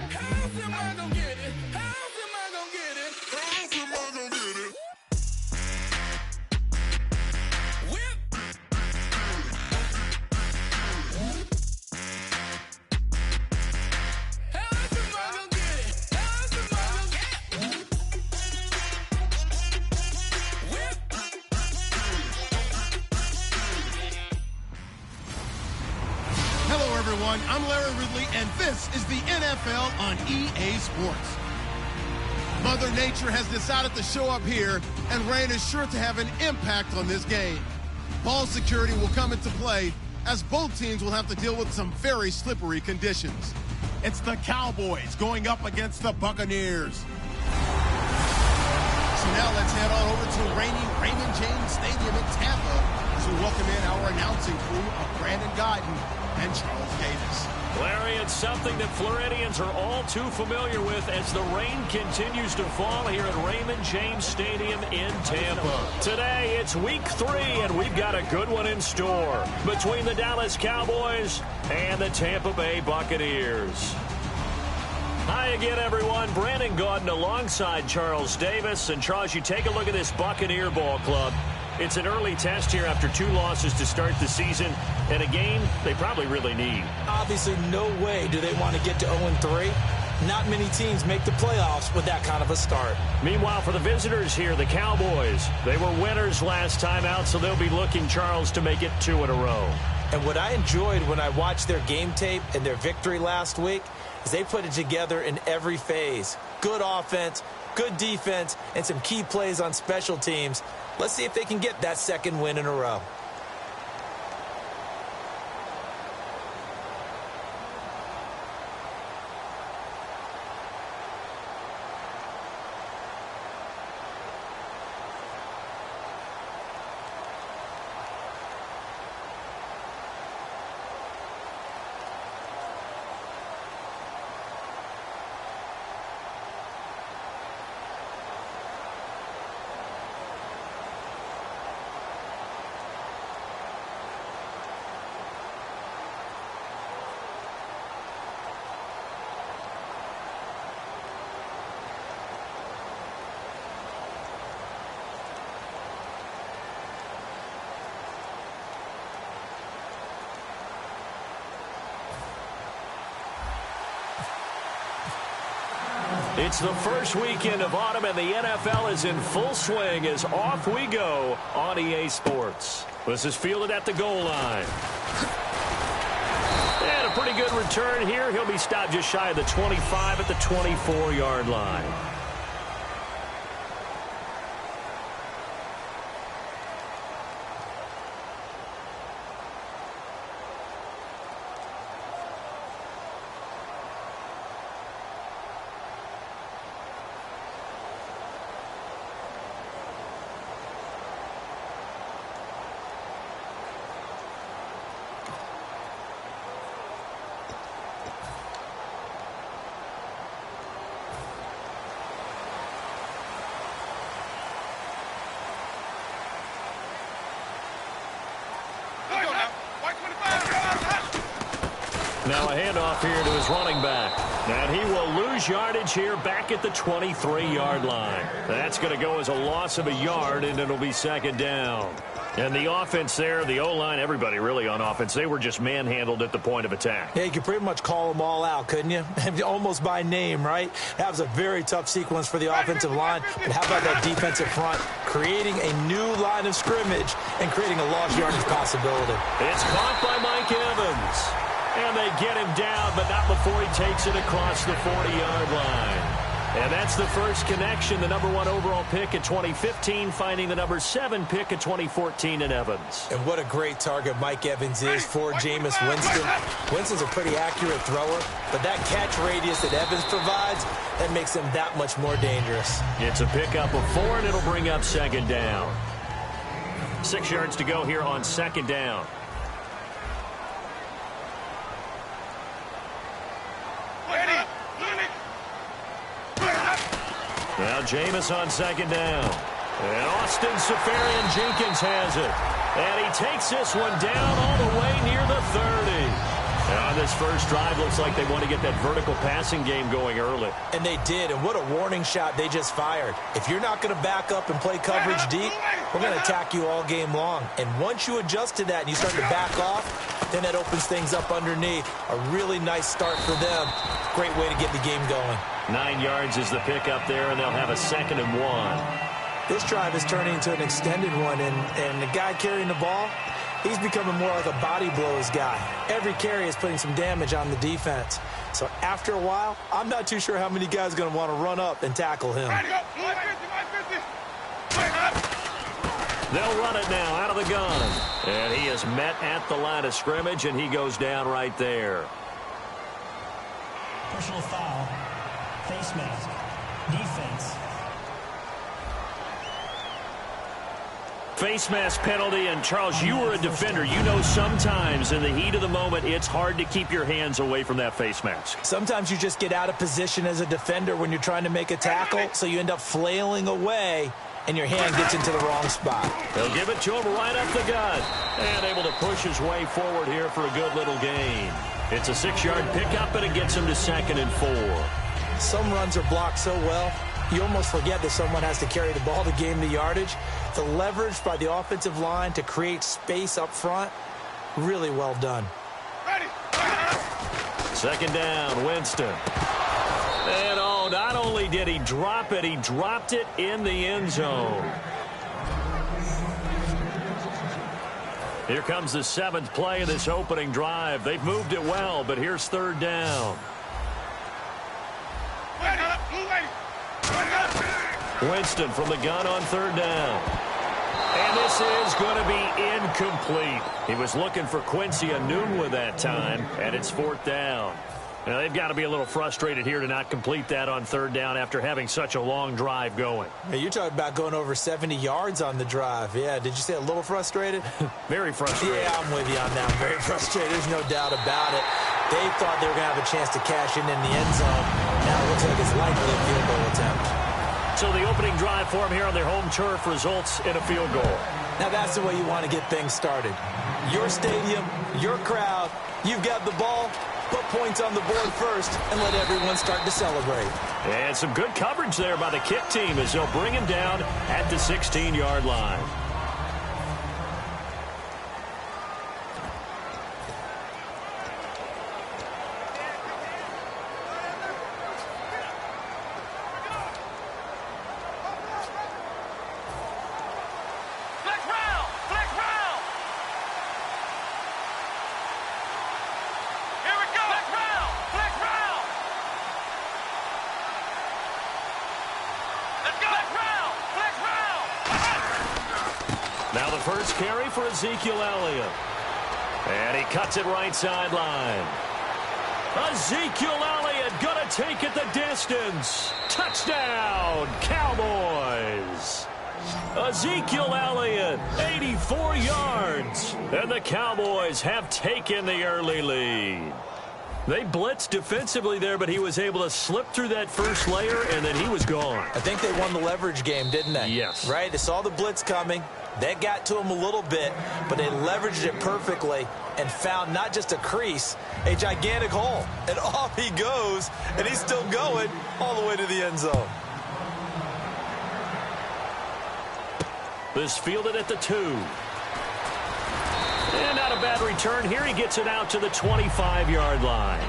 How's am I gonna get it? How's am I gonna get it? How's am I gonna get it? Whip. How's am I gonna get it? How's am I gonna get it? Whip. Hello, everyone. I'm Larry Ridley, and this is the NFL on EA Sports. Mother Nature has decided to show up here, and rain is sure to have an impact on this game. Ball security will come into play, as both teams will have to deal with some very slippery conditions. It's the Cowboys going up against the Buccaneers. So now let's head on over to rainy Raymond James Stadium in Tampa as we welcome in our announcing crew of Brandon Guyton and Charles Davis. Larry, it's something that Floridians are all too familiar with as the rain continues to fall here at Raymond James Stadium in Tampa. Today, it's week 3, and we've got a good one in store between the Dallas Cowboys and the Tampa Bay Buccaneers. Hi again, everyone. Brandon Gauden alongside Charles Davis. And Charles, you take a look at this Buccaneer ball club. It's an early test here after 2 losses to start the season, and a game they probably really need. Obviously, no way do they want to get to 0-3. Not many teams make the playoffs with that kind of a start. Meanwhile, for the visitors here, the Cowboys, they were winners last time out, so they'll be looking, Charles, to make it 2 in a row. And what I enjoyed when I watched their game tape and their victory last week is they put it together in every phase. Good offense, good defense, and some key plays on special teams. Let's see if they can get that second win in a row. It's the first weekend of autumn, and the NFL is in full swing as off we go on EA Sports. This is fielded at the goal line. And a pretty good return here. He'll be stopped just shy of the 25 at the 24-yard line. Now a handoff here to his running back. And he will lose yardage here back at the 23-yard line. That's going to go as a loss of a yard, and it'll be second down. And the offense there, the O-line, everybody really on offense, they were just manhandled at the point of attack. Yeah, you could pretty much call them all out, couldn't you? Almost by name, right? That was a very tough sequence for the offensive line. But how about that defensive front creating a new line of scrimmage and creating a lost yardage possibility? It's caught by Mike Evans. And they get him down, but not before he takes it across the 40-yard line. And that's the first connection, the number 1 overall pick in 2015, finding the number 7 pick in 2014 in Evans. And what a great target Mike Evans is for Jameis Winston. Winston's a pretty accurate thrower, but that catch radius that Evans provides, that makes him that much more dangerous. It's a pickup of 4, and it'll bring up second down. 6 yards to go here on second down. Now Jameis on second down. And Austin Seferian-Jenkins has it. And he takes this one down all the way near the 30. On this first drive, looks like they want to get that vertical passing game going early. And they did, and what a warning shot they just fired. If you're not going to back up and play coverage deep, we're going to attack you all game long. And once you adjust to that and you start to back off, then that opens things up underneath. A really nice start for them. Great way to get the game going. 9 yards is the pickup there, and they'll have a 2nd and 1. This drive is turning into an extended one, and the guy carrying the ball, he's becoming more like a body blows guy. Every carry is putting some damage on the defense. So after a while, I'm not too sure how many guys are going to want to run up and tackle him. They'll run it now out of the gun. And he is met at the line of scrimmage, and he goes down right there. Personal foul. Face mask. Defense. Face mask penalty, and Charles, you were a defender. You know sometimes in the heat of the moment, it's hard to keep your hands away from that face mask. Sometimes you just get out of position as a defender when you're trying to make a tackle, so you end up flailing away, and your hand gets into the wrong spot. They'll give it to him right up the gut, and able to push his way forward here for a good little gain. It's a 6-yard pickup, and it gets him to 2nd and 4. Some runs are blocked so well, you almost forget that someone has to carry the ball to gain the yardage. The leverage by the offensive line to create space up front, really well done. 2nd down, Winston. And oh, not only did he drop it, he dropped it in the end zone. Here comes the 7th play of this opening drive. They've moved it well, but here's 3rd down. Winston from the gun on 3rd down. And this is going to be incomplete. He was looking for Quincy Enunwa that time, and it's 4th down. Now, they've got to be a little frustrated here to not complete that on 3rd down after having such a long drive going. Hey, you're talking about going over 70 yards on the drive. Yeah, did you say a little frustrated? Very frustrated. Yeah, I'm with you on that. Very frustrated. There's no doubt about it. They thought they were going to have a chance to cash in the end zone. Now it looks like it's likely a field goal attempt. So the opening drive for them here on their home turf results in a field goal. Now that's the way you want to get things started. Your stadium, your crowd, you've got the ball, put points on the board first, and let everyone start to celebrate. And some good coverage there by the kick team as they'll bring him down at the 16-yard line. Now the first carry for Ezekiel Elliott. And he cuts it right sideline. Ezekiel Elliott gonna take it the distance. Touchdown, Cowboys. Ezekiel Elliott, 84 yards. And the Cowboys have taken the early lead. They blitzed defensively there, but he was able to slip through that first layer, and then he was gone. I think they won the leverage game, didn't they? Yes. Right? They saw the blitz coming. That got to him a little bit, but they leveraged it perfectly and found not just a crease, a gigantic hole. And off he goes, and he's still going all the way to the end zone. This fielded at the 2. And not a bad return here. He gets it out to the 25-yard line.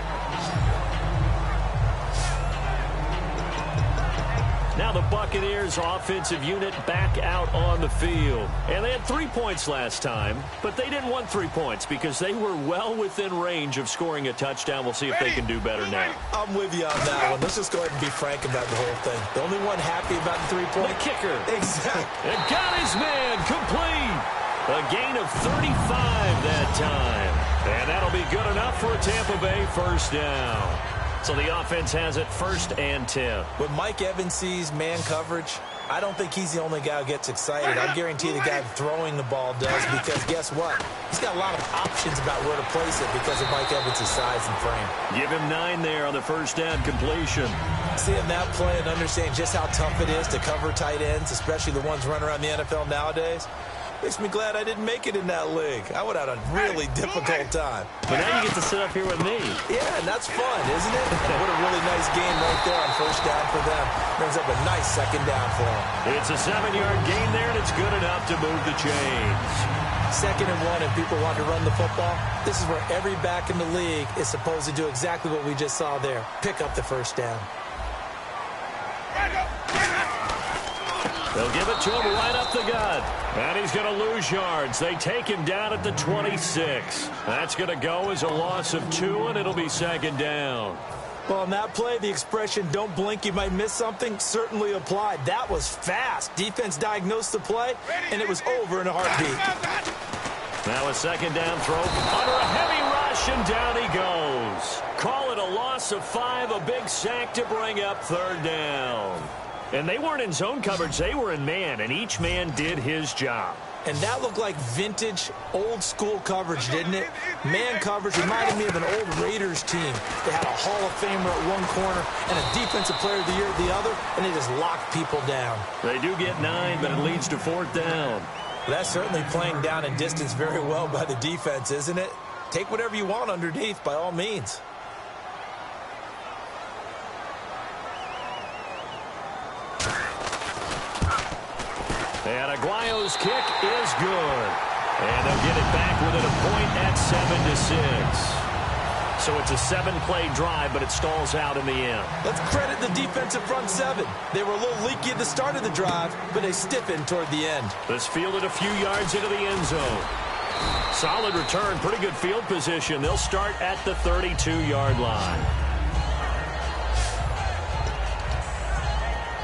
Now the Buccaneers offensive unit back out on the field. And they had 3 points last time, but they didn't want 3 points because they were well within range of scoring a touchdown. We'll see if they can do better now. I'm with you on that one. Let's just go ahead and be frank about the whole thing. The only one happy about the 3-point. The kicker. Exactly. And got his man complete. A gain of 35 that time. And that'll be good enough for a Tampa Bay first down. So the offense has it 1st and 10. When Mike Evans sees man coverage, I don't think he's the only guy who gets excited. I guarantee the guy throwing the ball does, because guess what? He's got a lot of options about where to place it because of Mike Evans' size and frame. Give him 9 there on the first down completion. Seeing that play and understanding just how tough it is to cover tight ends, especially the ones running around the NFL nowadays, Makes me glad I didn't make it in that league. I would have had a really difficult time. But now you get to sit up here with me. Yeah, and that's fun, isn't it? And what a really nice game right there on first down for them. Brings up a nice second down for them. It's a 7-yard gain there, and it's good enough to move the chains. 2nd and 1, if people want to run the football, this is where every back in the league is supposed to do exactly what we just saw there. Pick up the first down. They'll give it to him right up the gut. And he's going to lose yards. They take him down at the 26. That's going to go as a loss of 2, and it'll be 2nd down. Well, on that play, the expression, don't blink, you might miss something, certainly applied. That was fast. Defense diagnosed the play, and it was over in a heartbeat. Now a 2nd down throw under a heavy rush, and down he goes. Call it a loss of 5, a big sack to bring up 3rd down. And they weren't in zone coverage, they were in man, and each man did his job. And that looked like vintage, old-school coverage, didn't it? Man coverage reminded me of an old Raiders team. They had a Hall of Famer at one corner and a Defensive Player of the Year at the other, and they just locked people down. They do get 9, but it leads to 4th down. That's certainly playing down and distance very well by the defense, isn't it? Take whatever you want underneath, by all means. And Aguayo's kick is good. And they'll get it back within a point at 7-6. So it's a 7-play drive, but it stalls out in the end. Let's credit the defensive front 7. They were a little leaky at the start of the drive, but they stiffened toward the end. This fielded a few yards into the end zone. Solid return, pretty good field position. They'll start at the 32-yard line.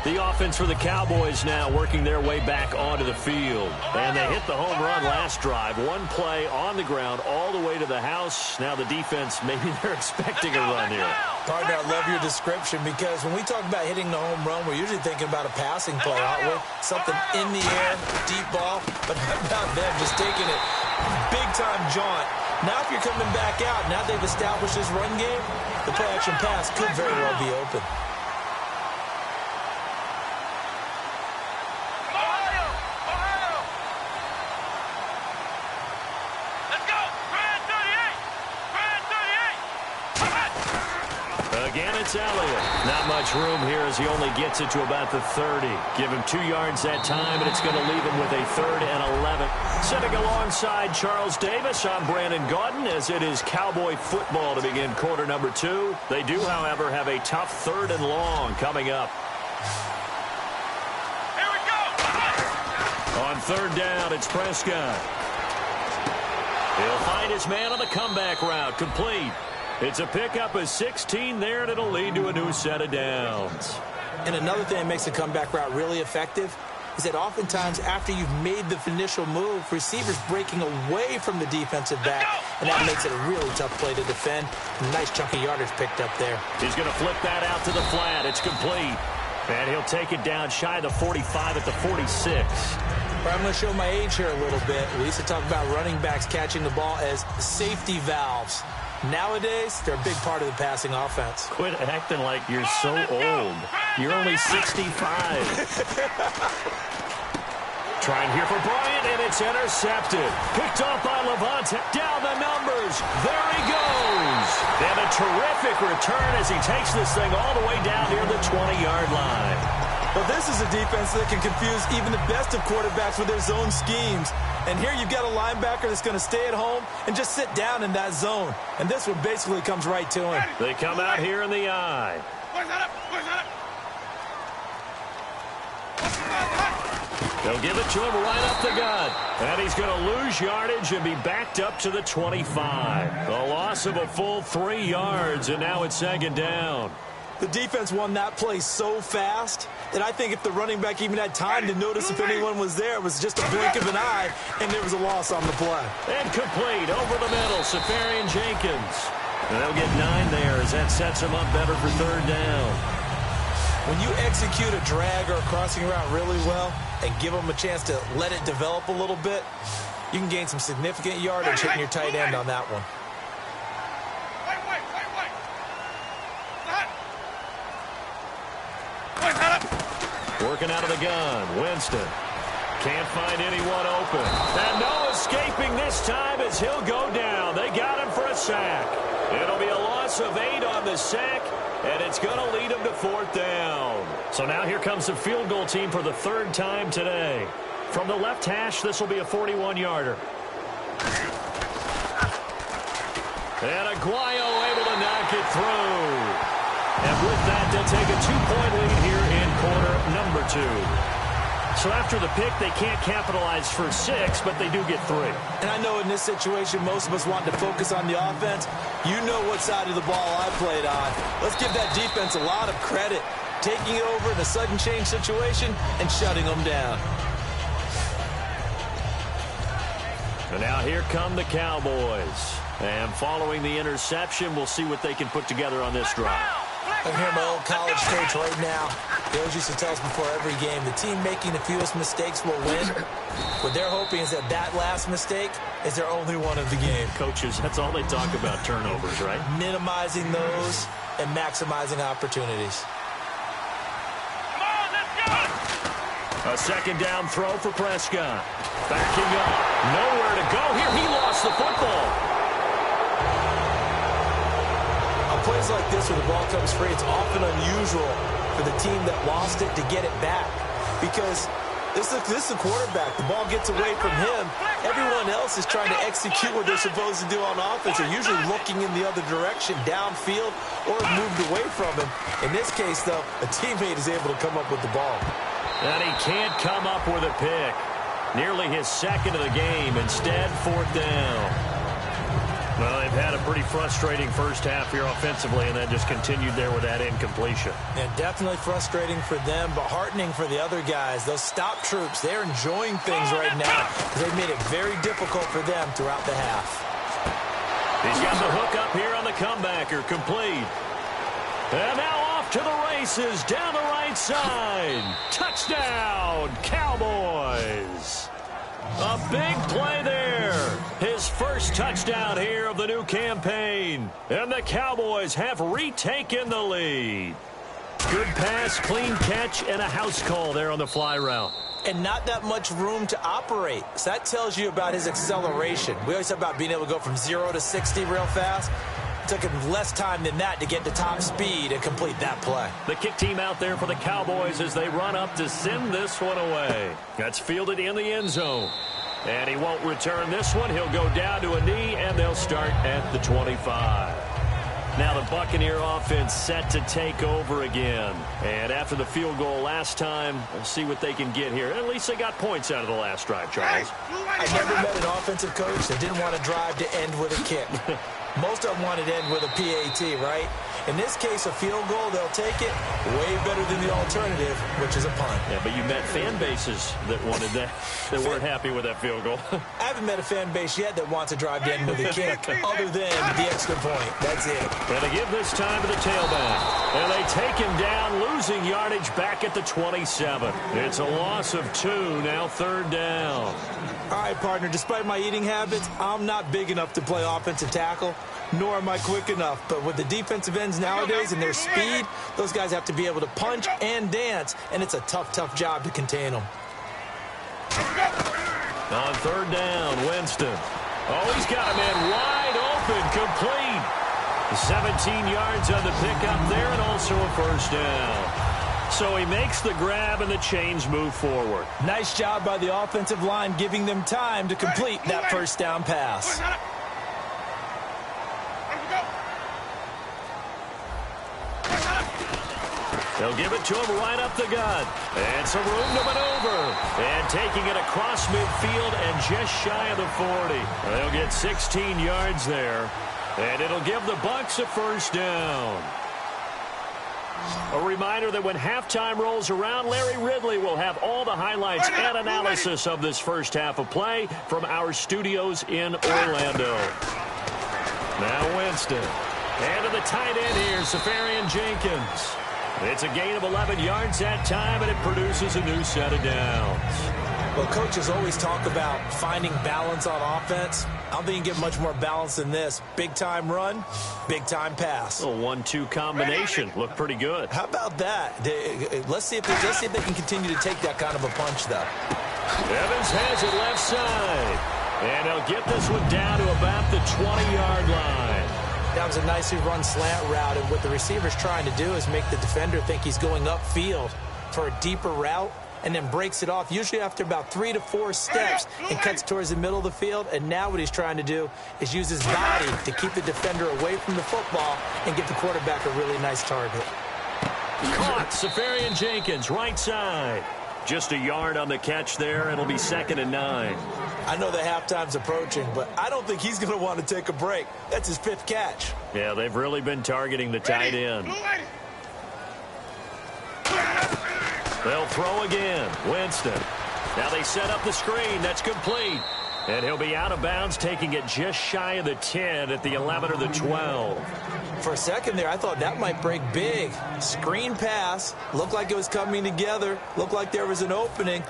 The offense for the Cowboys now working their way back onto the field. And they hit the home run last drive. 1 play on the ground all the way to the house. Now the defense, maybe they're expecting a run here. Partner, I love your description because when we talk about hitting the home run, we're usually thinking about a passing play, aren't we? Something in the air, deep ball. But how about them just taking it big-time jaunt? Now if you're coming back out, now they've established this run game, the play-action pass could very well be open. Again, it's Elliott. Not much room here as he only gets it to about the 30. Give him 2 yards that time, and it's going to leave him with a 3rd and 11. Sitting alongside Charles Davis, I'm Brandon Gaudin, as it is Cowboy football to begin quarter number 2. They do, however, have a tough 3rd and long coming up. Here we go. On 3rd down, it's Prescott. He'll find his man on the comeback route, complete. It's a pickup of 16 there, and it'll lead to a new set of downs. And another thing that makes the comeback route really effective is that oftentimes after you've made the initial move, receivers breaking away from the defensive back, and that makes it a really tough play to defend. Nice chunk of yardage picked up there. He's going to flip that out to the flat. It's complete. And he'll take it down shy of the 45 at the 46. But I'm going to show my age here a little bit. We used to talk about running backs catching the ball as safety valves. Nowadays, they're a big part of the passing offense. Quit acting like you're so old. You're only 65. Trying here for Bryant, and it's intercepted. Picked off by Levante. Down the numbers. There he goes. And a terrific return as he takes this thing all the way down near the 20-yard line. Well, this is a defense that can confuse even the best of quarterbacks with their zone schemes. And here you've got a linebacker that's going to stay at home and just sit down in that zone. And this one basically comes right to him. They come out here in the eye. They'll give it to him right up the gut. And he's going to lose yardage and be backed up to the 25. A loss of a full 3 yards, and now it's 2nd down. The defense won that play so fast that I think if the running back even had time to notice if anyone was there, it was just a blink of an eye, and there was a loss on the play. And complete over the middle, Safarian Jenkins. And they'll get 9 there as that sets them up better for 3rd down. When you execute a drag or a crossing route really well and give them a chance to let it develop a little bit, you can gain some significant yardage hitting your tight end on that one. Working out of the gun, Winston. Can't find anyone open. And no escaping this time as he'll go down. They got him for a sack. It'll be a loss of 8 on the sack, and it's going to lead him to 4th down. So now here comes the field goal team for the 3rd time today. From the left hash, this will be a 41-yarder. And Aguayo able to knock it through. And with that, they'll take a 2-point lead here in quarter number 2. So after the pick, they can't capitalize for 6, but they do get 3. And I know in this situation, most of us want to focus on the offense. You know what side of the ball I played on. Let's give that defense a lot of credit. Taking it over in a sudden change situation and shutting them down. And now here come the Cowboys. And following the interception, we'll see what they can put together on this drive. I hear my old college coach right now. He always used to tell us before every game, the team making the fewest mistakes will win. What they're hoping is that last mistake is their only one of the game. Coaches, that's all they talk about, turnovers, right? Minimizing those and maximizing opportunities. A 2nd down throw for Prescott. Backing up. Nowhere to go here. He lost the football. Plays like this where the ball comes free, it's often unusual for the team that lost it to get it back. Because this is the quarterback. The ball gets away from him. Everyone else is trying to execute what they're supposed to do on offense. They're usually looking in the other direction, downfield, or moved away from him. In this case, though, a teammate is able to come up with the ball. And he can't come up with a pick. Nearly his 2nd of the game. Instead, 4th down. Well, they've had a pretty frustrating first half here offensively, and then just continued there with that incompletion. And definitely frustrating for them, but heartening for the other guys. Those stop troops, they're enjoying things right now because they've made it very difficult for them throughout the half. He's got the hook up here on the comebacker, complete. And now off to the races, down the right side. Touchdown, Cowboys. A big play there. His first touchdown here of the new campaign. And the Cowboys have retaken the lead. Good pass, clean catch, and a house call there on the fly route. And not that much room to operate. So that tells you about his acceleration. We always talk about being able to go from 0 to 60 real fast. It took him less time than that to get to top speed and complete that play. The kick team out there for the Cowboys as they run up to send this one away. That's fielded in the end zone. And he won't return this one. He'll go down to a knee, and they'll start at the 25. Now the Buccaneer offense set to take over again. And after the field goal last time, we'll see what they can get here. At least they got points out of the last drive, Charles. I never met an offensive coach that didn't want to drive to end with a kick. Most of them wanted to end with a PAT, right? In this case, a field goal, they'll take it way better than the alternative, which is a punt. Yeah, but you met fan bases that wanted that, that weren't happy with that field goal. I haven't met a fan base yet that wants to drive to end with a kick, other than the extra point. That's it. And they give this time to the tailback. And they take him down, losing yardage back at the 27. It's a loss of 2, now 3rd down. All right, partner, despite my eating habits, I'm not big enough to play offensive tackle, nor am I quick enough. But with the defensive ends nowadays and their speed, those guys have to be able to punch and dance, and it's a tough, tough job to contain them. On 3rd down, Winston. Oh, he's got a man wide open, complete. 17 yards on the pickup there, and also a 1st down. So he makes the grab, and the chains move forward. Nice job by the offensive line, giving them time to complete that 1st down pass. They'll give it to him right up the gut. And some room to maneuver. And taking it across midfield and just shy of the 40. They'll get 16 yards there. And it'll give the Bucs a 1st down. A reminder that when halftime rolls around, Larry Ridley will have all the highlights and analysis of this first half of play from our studios in Orlando. Now Winston. And to the tight end here, Safarian Jenkins. It's a gain of 11 yards that time, and it produces a new set of downs. Well, coaches always talk about finding balance on offense. I don't think you get much more balance than this. Big-time run, big-time pass. A 1-2 combination. Looked pretty good. How about that? Let's see if they can continue to take that kind of a punch, though. Evans has it left side. And he'll get this one down to about the 20-yard line. That was a nicely run slant route, and what the receiver's trying to do is make the defender think he's going upfield for a deeper route, and then breaks it off, usually after about 3 to 4 steps, and cuts towards the middle of the field. And now what he's trying to do is use his body to keep the defender away from the football and give the quarterback a really nice target. Caught. Safarian Jenkins, right side. Just a yard on the catch there. It'll be 2nd and 9. I know the halftime's approaching, but I don't think he's going to want to take a break. That's his 5th catch. Yeah, they've really been targeting the tight end. They'll throw again. Winston. Now they set up the screen. That's complete. And he'll be out of bounds, taking it just shy of the 10 at the 11 or the 12. For a second there, I thought that might break big. Screen pass. Looked like it was coming together. Looked like there was an opening.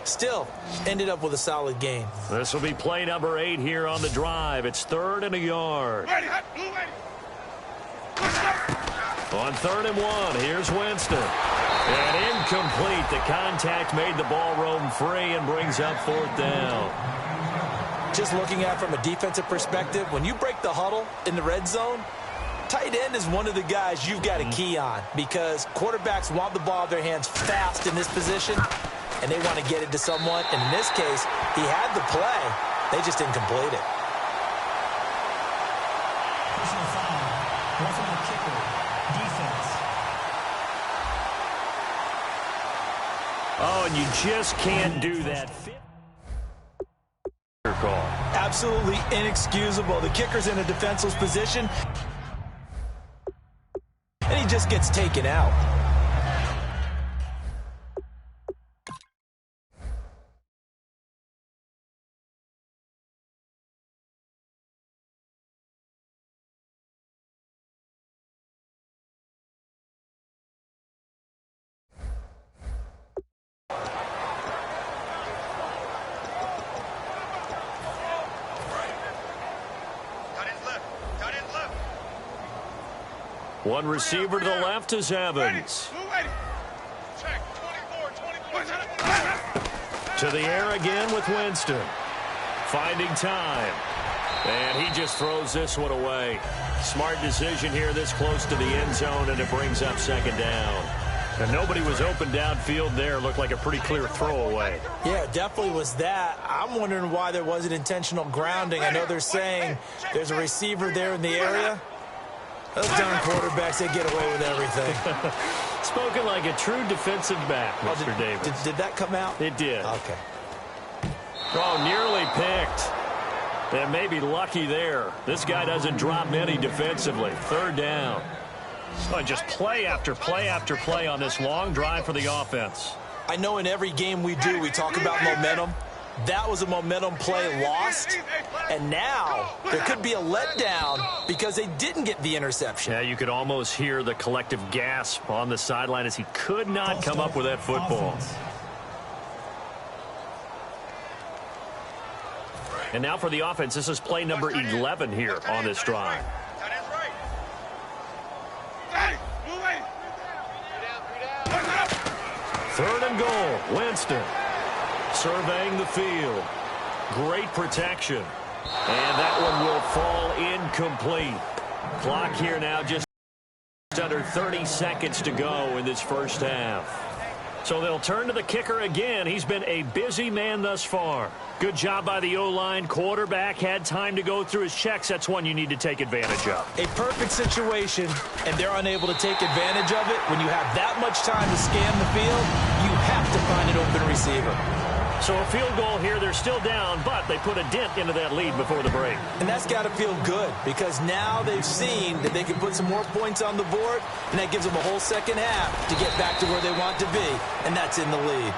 Still, ended up with a solid gain. This will be play number 8 here on the drive. It's 3rd and a yard. On 3rd and 1, here's Winston. And incomplete. The contact made the ball roam free and brings up 4th down. Just looking at it from a defensive perspective, when you break the huddle in the red zone, tight end is one of the guys you've got to key on, because quarterbacks want the ball in their hands fast in this position, and they want to get it to someone. And in this case, he had the play. They just didn't complete it. Personal foul. Roughing the kicker. Defense. Oh, and you just can't do that. Call. Absolutely inexcusable. The kicker's in a defenseless position, and he just gets taken out. One receiver to the left is Evans. To the air again with Winston. Finding time. And he just throws this one away. Smart decision here this close to the end zone, and it brings up 2nd down. And nobody was open downfield there. Looked like a pretty clear throwaway. Yeah, it definitely was that. I'm wondering why there wasn't intentional grounding. I know they're saying there's a receiver there in the area. Those darn quarterbacks, they get away with everything. Spoken like a true defensive back, Mr. Davis. Did that come out? It did. Okay. Oh, nearly picked. And maybe lucky there. This guy doesn't drop many defensively. 3rd down. Oh, just play after play after play on this long drive for the offense. I know in every game we do, we talk about momentum. That was a momentum play lost, and now there could be a letdown because they didn't get the interception. Yeah, you could almost hear the collective gasp on the sideline as he could not come up with that football. And now for the offense, this is play number 11 here on this drive. 3rd and goal, Winston. Surveying the field. Great protection. And that one will fall incomplete. Clock here now just under 30 seconds to go in this first half. So they'll turn to the kicker again. He's been a busy man thus far. Good job by the O-line. Quarterback had time to go through his checks. That's one you need to take advantage of. A perfect situation, and they're unable to take advantage of it. When you have that much time to scan the field, you have to find an open receiver. So a field goal here. They're still down, but they put a dent into that lead before the break. And that's got to feel good, because now they've seen that they can put some more points on the board, and that gives them a whole second half to get back to where they want to be, and that's in the lead.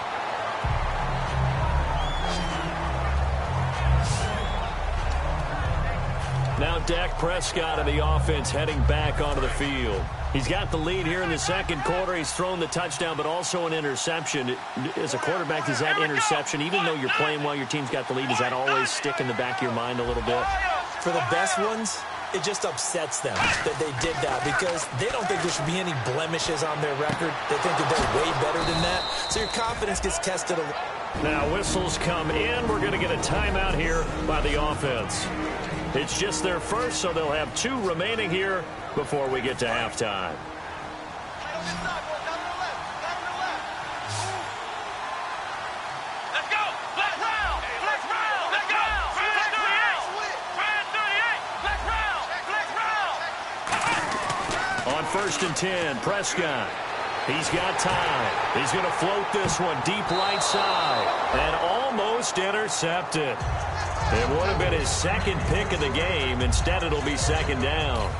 Now Dak Prescott of the offense heading back onto the field. He's got the lead here in the second quarter. He's thrown the touchdown, but also an interception. As a quarterback, does that interception, even though you're playing well, your team's got the lead, does that always stick in the back of your mind a little bit? For the best ones, it just upsets them that they did that, because they don't think there should be any blemishes on their record. They think that they're way better than that. So your confidence gets tested Now whistles come in. We're going to get a timeout here by the offense. It's just their first, so they'll have 2 remaining here before we get to halftime. On 1st and 10, Prescott. He's got time. He's going to float this one deep right side and almost intercepted. It would have been his 2nd pick of the game. Instead, it'll be 2nd down.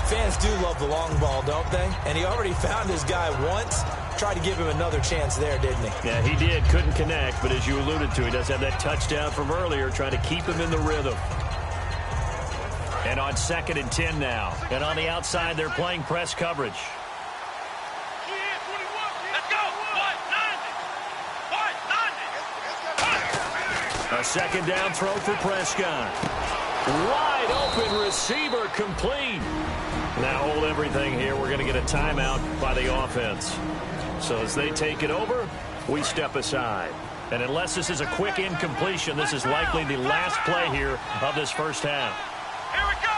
Fans do love the long ball, don't they? And he already found his guy once. Tried to give him another chance there, didn't he? Yeah, he did. Couldn't connect, but as you alluded to, he does have that touchdown from earlier, trying to keep him in the rhythm. And on 2nd and 10 now. And on the outside, they're playing press coverage. A 2nd down throw for Prescott. Wide open receiver complete. Now hold everything here. We're going to get a timeout by the offense. So as they take it over, we step aside. And unless this is a quick incompletion, this is likely the last play here of this first half. Here we go.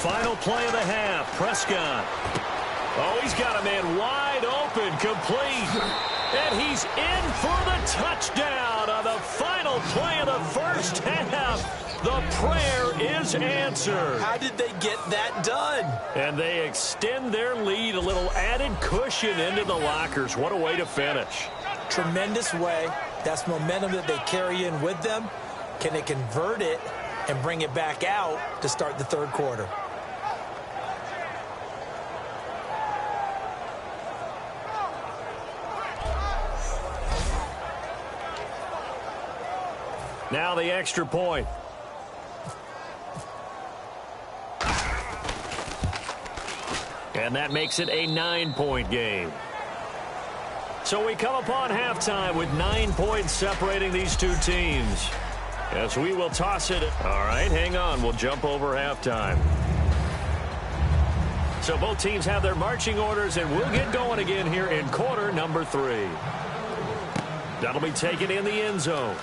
Final play of the half, Prescott. Oh, he's got a man wide open, complete. And he's in for the touchdown on the final play of the first half. The prayer is answered. How did they get that done? And they extend their lead, a little added cushion into the lockers. What a way to finish. Tremendous way. That's momentum that they carry in with them. Can they convert it and bring it back out to start the 3rd quarter? Now the extra point. And that makes it a 9-point game. So we come upon halftime with 9 points separating these 2 teams. As we will toss it. All right, hang on. We'll jump over halftime. So both teams have their marching orders, and we'll get going again here in quarter number 3. That'll be taken in the end zone.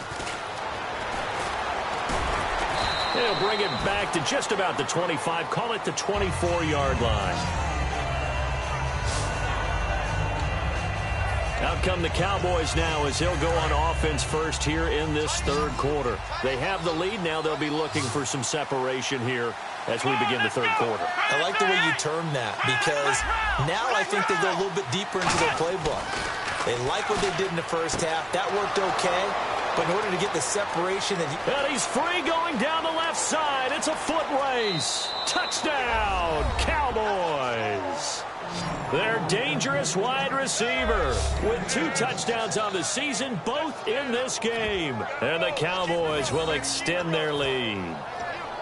They'll bring it back to just about the 25. Call it the 24-yard line. Out come the Cowboys now as they'll go on offense first here in this 3rd quarter. They have the lead. Now they'll be looking for some separation here as we begin the 3rd quarter. I like the way you term that because now I think they go a little bit deeper into their playbook. They like what they did in the first half. That worked okay. But in order to get the separation... And he's free going down the left side. It's a foot race. Touchdown, Cowboys. Their dangerous wide receiver with 2 touchdowns on the season, both in this game. And the Cowboys will extend their lead.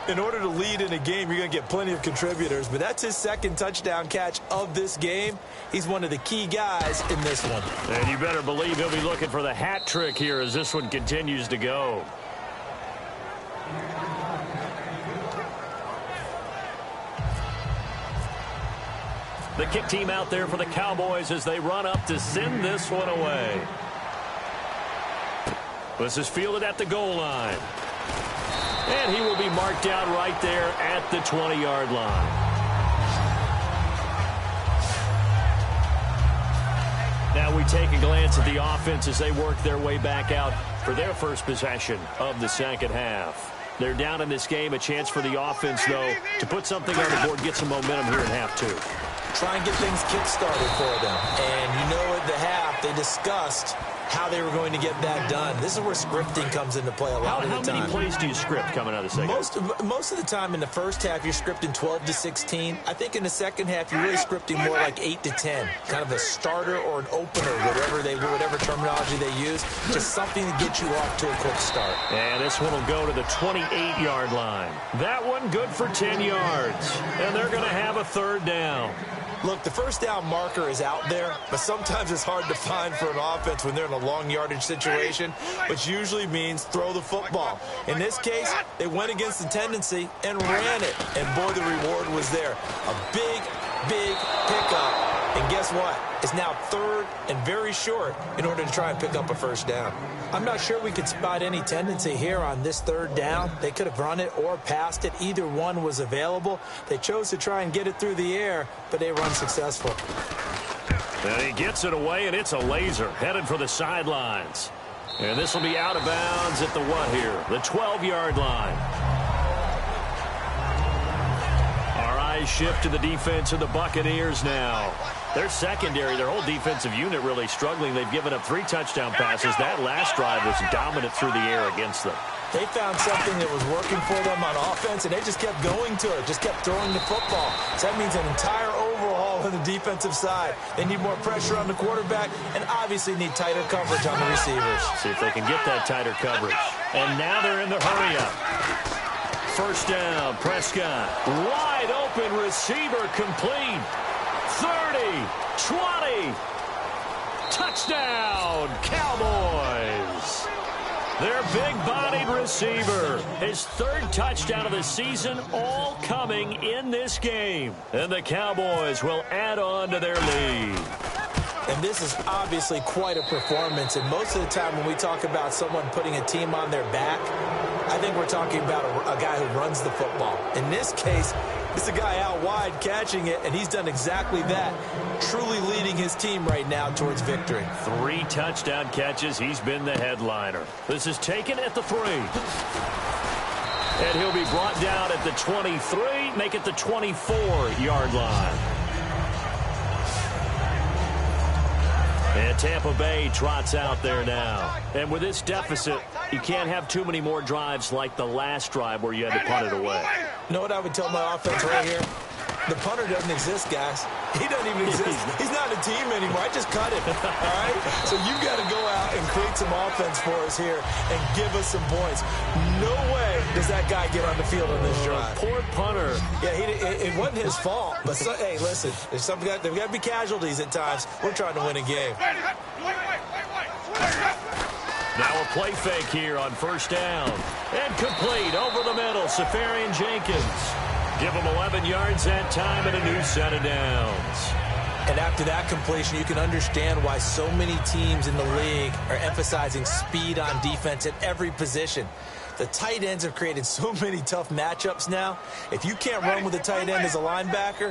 In order to lead in a game, you're going to get plenty of contributors, but that's his 2nd touchdown catch of this game. He's one of the key guys in this one. And you better believe he'll be looking for the hat trick here as this one continues to go. The kick team out there for the Cowboys as they run up to send this one away. This is fielded at the goal line. And he will be marked out right there at the 20-yard line. Now we take a glance at the offense as they work their way back out for their first possession of the 2nd half. They're down in this game. A chance for the offense, though, to put something on the board, get some momentum here in half 2. Try and get things kick-started for them. And you know at the half, they discussed how they were going to get that done. This is where scripting comes into play a lot of the time. How many plays do you script coming out of the second? Most of the time in the first half, you're scripting 12 to 16. I think in the second half, you're really scripting more like 8 to 10. Kind of a starter or an opener, whatever terminology they use. Just something to get you off to a quick start. And this one will go to the 28-yard line. That one good for 10 yards. And they're going to have a third down. Look, the first down marker is out there, but sometimes it's hard to find for an offense when they're in a long yardage situation, which usually means throw the football. In this case, they went against the tendency and ran it, and boy, the reward was there. A big, big pickup, and guess what? It's now third and very short in order to try and pick up a first down. I'm not sure we could spot any tendency here on this third down. They could have run it or passed it. Either one was available. They chose to try and get it through the air, but they were unsuccessful. And he gets it away, and it's a laser headed for the sidelines. And this will be out of bounds at the what here? The 12-yard line. Our eyes shift to the defense of the Buccaneers now. Their secondary, their whole defensive unit really struggling. They've given up 3 touchdown passes. That last drive was dominant through the air against them. They found something that was working for them on offense, and they just kept going to it, just kept throwing the football. So that means an entire overhaul on the defensive side. They need more pressure on the quarterback and obviously need tighter coverage on the receivers. See if they can get that tighter coverage. And now they're in the hurry-up. First down, Prescott. Wide open receiver complete. 30, 20, touchdown, Cowboys. Their big-bodied receiver, his 3rd touchdown of the season, all coming in this game. And the Cowboys will add on to their lead. And this is obviously quite a performance. And most of the time when we talk about someone putting a team on their back, I think we're talking about a guy who runs the football. In this case, it's a guy out wide catching it, and he's done exactly that, truly leading his team right now towards victory. 3 touchdown catches. He's been the headliner. This is taken at the 3. And he'll be brought down at the 23, make it the 24-yard line. And Tampa Bay trots out there now. And with this deficit, you can't have too many more drives like the last drive where you had to punt it away. You know what I would tell my offense right here? The punter doesn't exist, guys. He doesn't even exist. He's not a team anymore. I just cut him, all right? So you've got to go out and create some offense for us here and give us some points. No way does that guy get on the field on this drive. Poor punter. Yeah, it wasn't his fault. But, hey, listen, there's got to be casualties at times. We're trying to win a game. Now a play fake here on first down. And complete over the middle, Safarian Jenkins. Give him 11 yards that time and a new set of downs. And after that completion, you can understand why so many teams in the league are emphasizing speed on defense at every position. The tight ends have created so many tough matchups now. If you can't run with a tight end as a linebacker,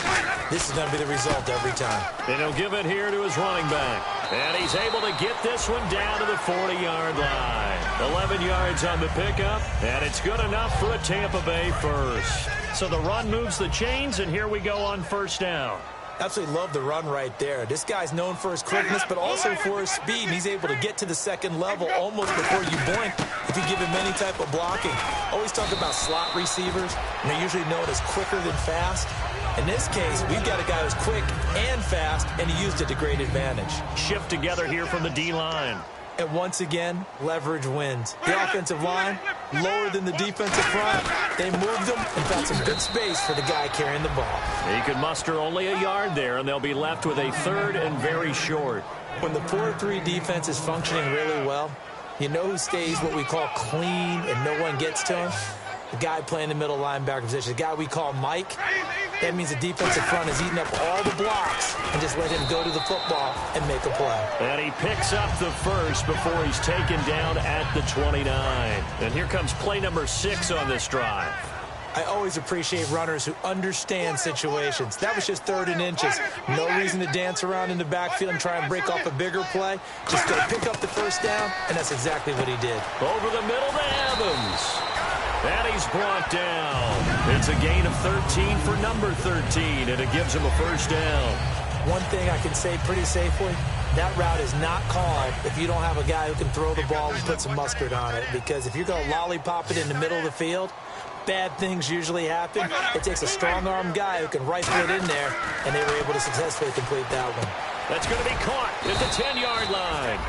this is going to be the result every time. And he'll give it here to his running back. And he's able to get this one down to the 40-yard line. 11 yards on the pickup, and it's good enough for a Tampa Bay first. So the run moves the chains, and here we go on first down. Absolutely love the run right there. This guy's known for his quickness, but also for his speed. And he's able to get to the second level almost before you blink if you give him any type of blocking. Always talk about slot receivers, and they're usually known as quicker than fast. In this case, we've got a guy who's quick and fast, and he used it to great advantage. Shift together here from the D-line. And once again, leverage wins. The offensive line, lower than the defensive front. They moved them and found some good space for the guy carrying the ball. He could muster only a yard there, and they'll be left with a third and very short. When the 4-3 defense is functioning really well, you know who stays what we call clean and no one gets to him? The guy playing the middle linebacker position, the guy we call Mike. That means the defensive front is eating up all the blocks and just let him go to the football and make a play. And he picks up the first before he's taken down at the 29. And here comes play number 6 on this drive. I always appreciate runners who understand situations. That was just 3rd and inches. No reason to dance around in the backfield and try and break off a bigger play. Just go pick up the first down, and that's exactly what he did. Over the middle to Evans. And he's brought down. It's a gain of 13 for number 13, and it gives him a first down. One thing I can say pretty safely, that route is not called if you don't have a guy who can throw the ball and put some mustard on it. Because if you're going to lollipop it in the middle of the field, bad things usually happen. It takes a strong-arm guy who can rifle it in there, and they were able to successfully complete that one. That's going to be caught at the 10-yard line.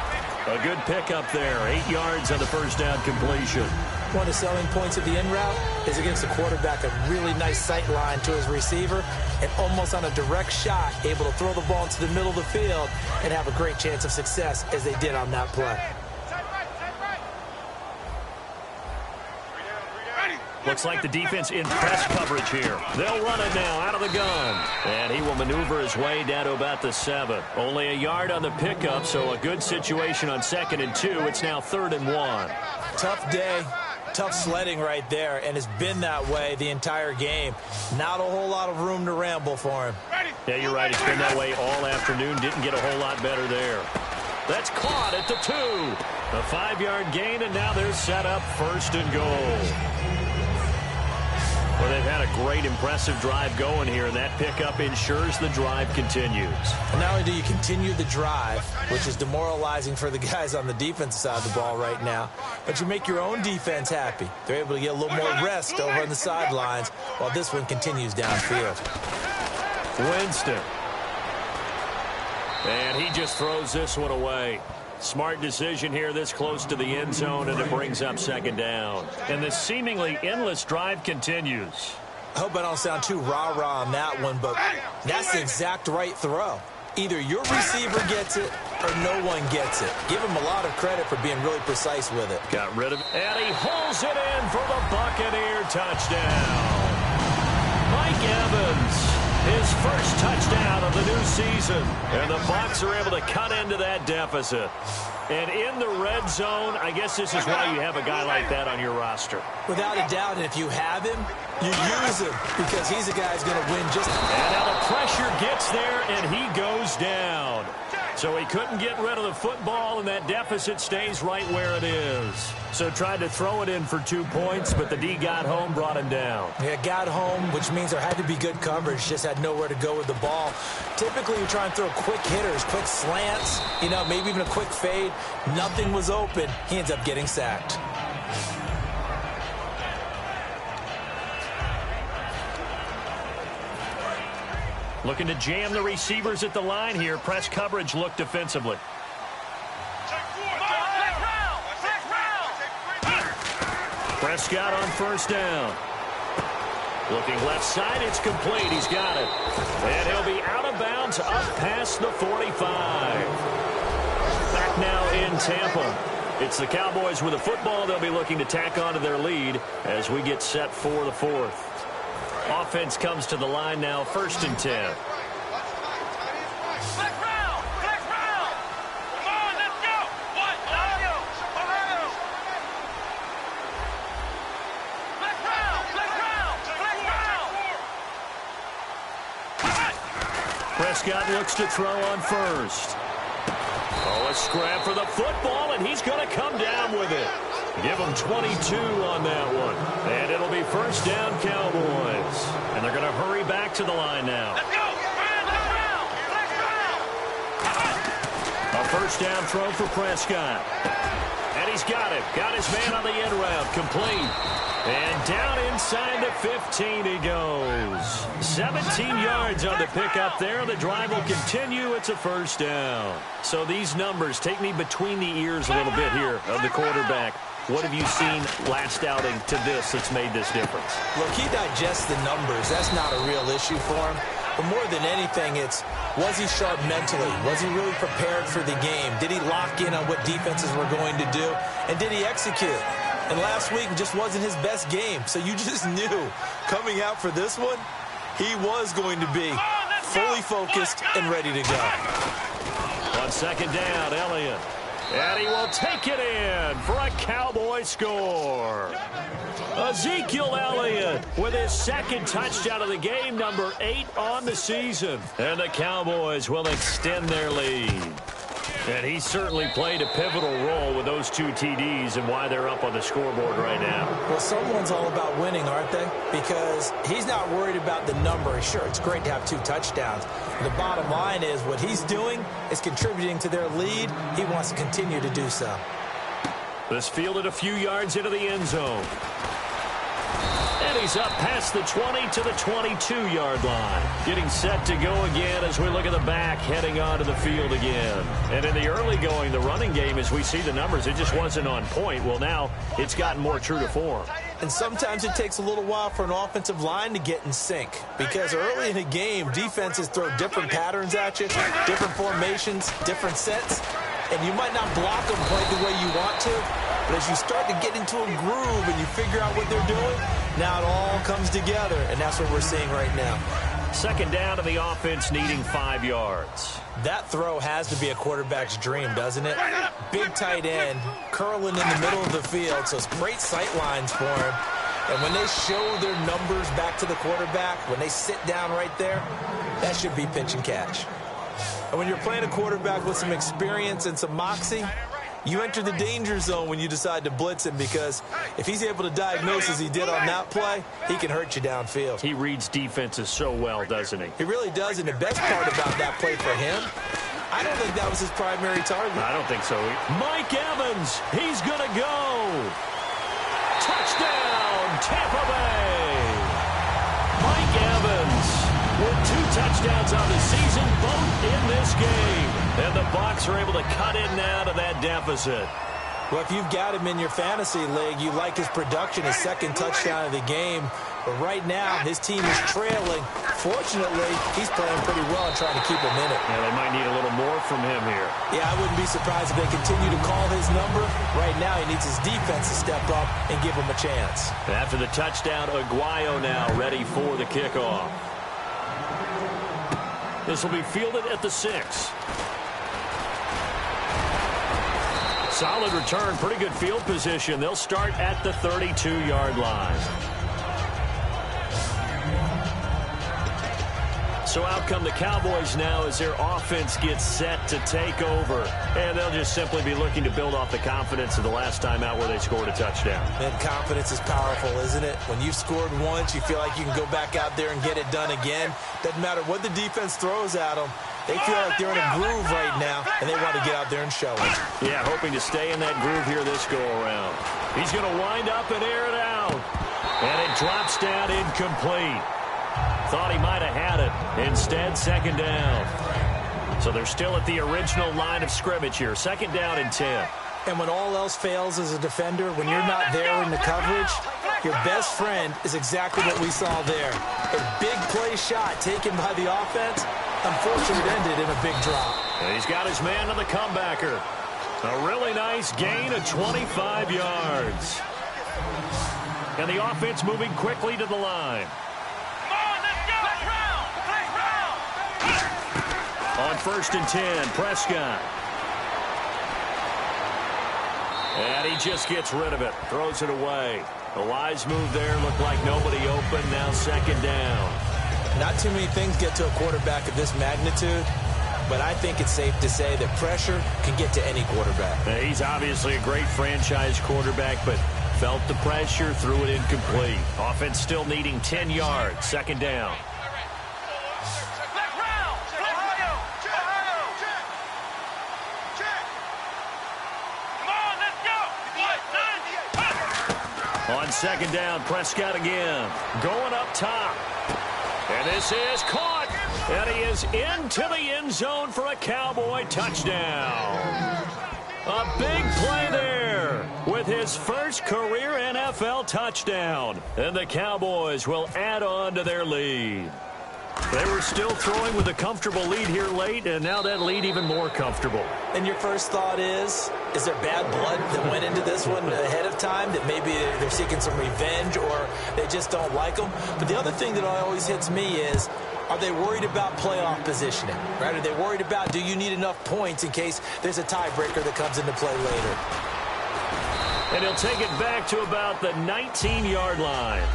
A good pickup there. 8 yards on the first down completion. One of the selling points of the in route is against the quarterback, a really nice sight line to his receiver, and almost on a direct shot, able to throw the ball into the middle of the field and have a great chance of success as they did on that play. Looks like the defense in press coverage here. They'll run it now out of the gun. And he will maneuver his way down to about the 7. Only a yard on the pickup, so a good situation on 2nd and 2. It's now 3rd and 1. Tough day. Tough sledding right there, and it's been that way the entire game. Not a whole lot of room to ramble for him. Yeah, you're right. It's been that way all afternoon. Didn't get a whole lot better there. That's caught at the 2. A 5-yard gain, and now they're set up 1st and goal. Well, they've had a great, impressive drive going here, and that pickup ensures the drive continues. And not only do you continue the drive, which is demoralizing for the guys on the defensive side of the ball right now, but you make your own defense happy. They're able to get a little more rest over on the sidelines while this one continues downfield. Winston. And he just throws this one away. Smart decision here this close to the end zone, and it brings up 2nd down. And the seemingly endless drive continues. I hope I don't sound too rah-rah on that one, but that's the exact right throw. Either your receiver gets it or no one gets it. Give him a lot of credit for being really precise with it. Got rid of it, and he holds it in for the Buccaneer touchdown. Mike Evans. His first touchdown of the new season. And the Bucs are able to cut into that deficit. And in the red zone, I guess this is why you have a guy like that on your roster. Without a doubt, and if you have him, you use him because he's a guy who's going to win just... And now the pressure gets there, and he goes down. So he couldn't get rid of the football, and that deficit stays right where it is. So tried to throw it in for 2 points, but the D got home, brought him down. Yeah, got home, which means there had to be good coverage. Just had nowhere to go with the ball. Typically, you try and throw quick hitters, quick slants, maybe even a quick fade. Nothing was open. He ends up getting sacked. Looking to jam the receivers at the line here. Press coverage look defensively. Prescott on 1st down. Looking left side, it's complete. He's got it. And he'll be out of bounds up past the 45. Back now in Tampa. It's the Cowboys with the football. They'll be looking to tack on to their lead as we get set for the 4th. Offense comes to the line now, 1st and 10. Prescott looks to throw on 1st. Oh, a scrap for the football, and he's going to come down with it. Give them 22 on that one. And it'll be 1st down Cowboys. And they're going to hurry back to the line now. Let's go. A 1st down throw for Prescott. And he's got it. Got his man on the end route. Complete. And down inside the 15 he goes. 17 yards on the pickup there. The drive will continue. It's a 1st down. So these numbers take me between the ears a little bit here of the quarterback. What have you seen last outing to this that's made this difference? Look, he digests the numbers. That's not a real issue for him. But more than anything, it's was he sharp mentally? Was he really prepared for the game? Did he lock in on what defenses were going to do? And did he execute? And last week just wasn't his best game. So you just knew coming out for this one, he was going to be fully focused and ready to go. On 2nd down, Elliott. And he will take it in for a Cowboy score. Ezekiel Elliott with his 2nd touchdown of the game, number 8 on the season. And the Cowboys will extend their lead. And he certainly played a pivotal role with those 2 TDs and why they're up on the scoreboard right now. Well, someone's all about winning, aren't they? Because he's not worried about the number. Sure, it's great to have 2 touchdowns. The bottom line is what he's doing is contributing to their lead. He wants to continue to do so. This fielded a few yards into the end zone. And he's up past the 20 to the 22-yard line. Getting set to go again as we look at the back heading onto the field again. And in the early going, the running game, as we see the numbers, it just wasn't on point. Well, now it's gotten more true to form. And sometimes it takes a little while for an offensive line to get in sync. Because early in a game, defenses throw different patterns at you, different formations, different sets. And you might not block them quite the way you want to. But as you start to get into a groove and you figure out what they're doing, now it all comes together. And that's what we're seeing right now. Second down to the offense needing 5 yards. That throw has to be a quarterback's dream, doesn't it? Big tight end, curling in the middle of the field, so it's great sight lines for him. And when they show their numbers back to the quarterback, when they sit down right there, that should be pitch and catch. And when you're playing a quarterback with some experience and some moxie, you enter the danger zone when you decide to blitz him, because if he's able to diagnose as he did on that play, he can hurt you downfield. He reads defenses so well, doesn't he? He really does, and the best part about that play for him, I don't think that was his primary target. I don't think so. Mike Evans, he's going to go. Touchdown, Tampa Bay. Mike Evans with 2 touchdowns on the season, both in this game. And the Bucs are able to cut in now to that deficit. Well, if you've got him in your fantasy league, you like his production, his 2nd touchdown of the game. But right now, his team is trailing. Fortunately, he's playing pretty well and trying to keep him in it. Yeah, they might need a little more from him here. Yeah, I wouldn't be surprised if they continue to call his number. Right now, he needs his defense to step up and give him a chance. After the touchdown, Aguayo now ready for the kickoff. This will be fielded at the 6. Solid return, pretty good field position. They'll start at the 32-yard line. So out come the Cowboys now as their offense gets set to take over. And they'll just simply be looking to build off the confidence of the last time out where they scored a touchdown. And confidence is powerful, isn't it? When you've scored once, you feel like you can go back out there and get it done again. Doesn't matter what the defense throws at them. They feel like they're in a groove right now, and they want to get out there and show it. Yeah, hoping to stay in that groove here this go-around. He's going to wind up and air it out. And it drops down incomplete. Thought he might have had it. Instead, 2nd down. So they're still at the original line of scrimmage here. 2nd down and 10. And when all else fails as a defender, when you're not there in the coverage, your best friend is exactly what we saw there. A big play shot taken by the offense. Unfortunately, it ended in a big drop. And he's got his man on the comebacker. A really nice gain of 25 yards. And the offense moving quickly to the line. On 1st and 10, Prescott. And he just gets rid of it, throws it away. A wise move there, looked like nobody open, now 2nd down. Not too many things get to a quarterback of this magnitude, but I think it's safe to say that pressure can get to any quarterback. Now, he's obviously a great franchise quarterback, but felt the pressure, threw it incomplete. Offense still needing 10 yards, 2nd down. On 2nd down, Prescott again. Going up top. And this is caught. And he is into the end zone for a Cowboy touchdown. A big play there with his first career NFL touchdown. And the Cowboys will add on to their lead. They were still throwing with a comfortable lead here late, and now that lead even more comfortable. And your first thought is there bad blood that went into this one ahead of time, that maybe they're seeking some revenge or they just don't like them? But the other thing that always hits me is, are they worried about playoff positioning? Right? Are they worried about, do you need enough points in case there's a tiebreaker that comes into play later? And he'll take it back to about the 19-yard line.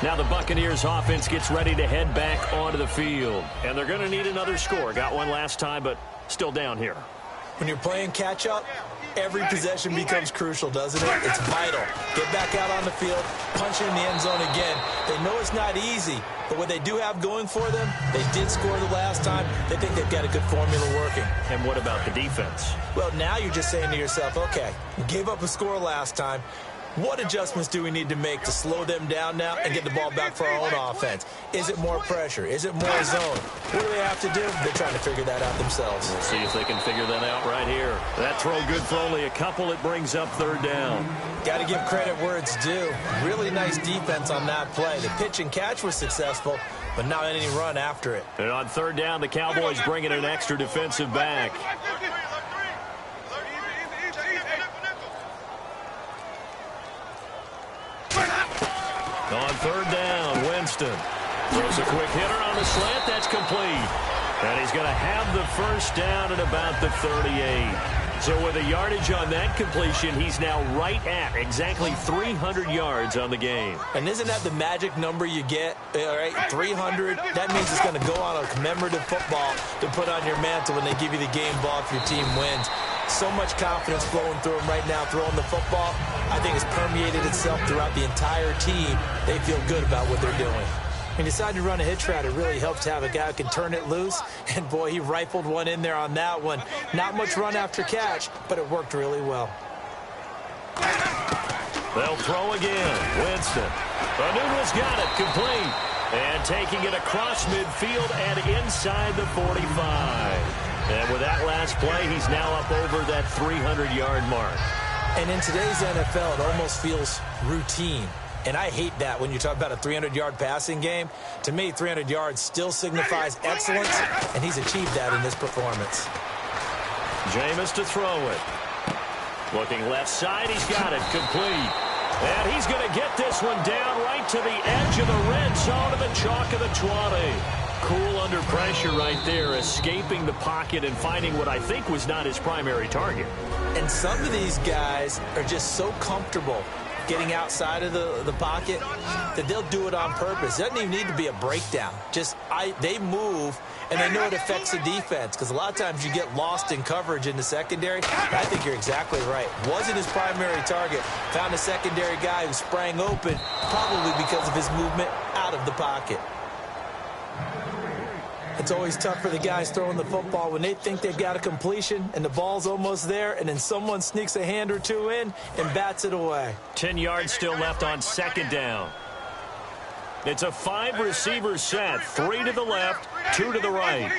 Now the Buccaneers offense gets ready to head back onto the field. And they're going to need another score. Got one last time, but still down here. When you're playing catch-up, every possession becomes crucial, doesn't it? It's vital. Get back out on the field, punch it in the end zone again. They know it's not easy, but what they do have going for them, they did score the last time. They think they've got a good formula working. And what about the defense? Well, now you're just saying to yourself, okay, we gave up a score last time. What adjustments do we need to make to slow them down now and get the ball back for our own offense? Is it more pressure? Is it more zone? What do they have to do? They're trying to figure that out themselves. We'll see if they can figure that out right here. That throw good for only a couple. It brings up third down. Got to give credit where it's due. Really nice defense on that play. The pitch and catch was successful, but not any run after it. And on third down, the Cowboys bring in an extra defensive back. On third down, Winston throws a quick hitter on the slant. That's complete. And he's going to have the first down at about the 38. So with a yardage on that completion, he's now right at exactly 300 yards on the game. And isn't that the magic number you get? All right, 300. That means it's going to go on a commemorative football to put on your mantle when they give you the game ball if your team wins. So much confidence flowing through him right now, throwing the football. I think it's permeated itself throughout the entire team. They feel good about what they're doing. When you decide to run a hitch route, it really helps to have a guy who can turn it loose. And, boy, he rifled one in there on that one. Not much run after catch, but it worked really well. They'll throw again. Winston. Anuno's got it. Complete. And taking it across midfield and inside the 45. And with that last play, he's now up over that 300-yard mark. And in today's NFL, it almost feels routine. And I hate that when you talk about a 300-yard passing game. To me, 300 yards still signifies excellence, and he's achieved that in this performance. Jameis to throw it. Looking left side, he's got it. Complete. And he's going to get this one down right to the edge of the red zone of the chalk of the 20. Cool under pressure right there, escaping the pocket and finding what I think was not his primary target. And some of these guys are just so comfortable getting outside of the pocket that they'll do it on purpose. It doesn't even need to be a breakdown. They move, and they know it affects the defense because a lot of times you get lost in coverage in the secondary. I think you're exactly right. Wasn't his primary target. Found a secondary guy who sprang open, probably because of his movement out of the pocket. It's always tough for the guys throwing the football when they think they've got a completion and the ball's almost there, and then someone sneaks a hand or two in and bats it away. 10 yards still left on second down. It's a 5-receiver set. 3 to the left, 2 to the right.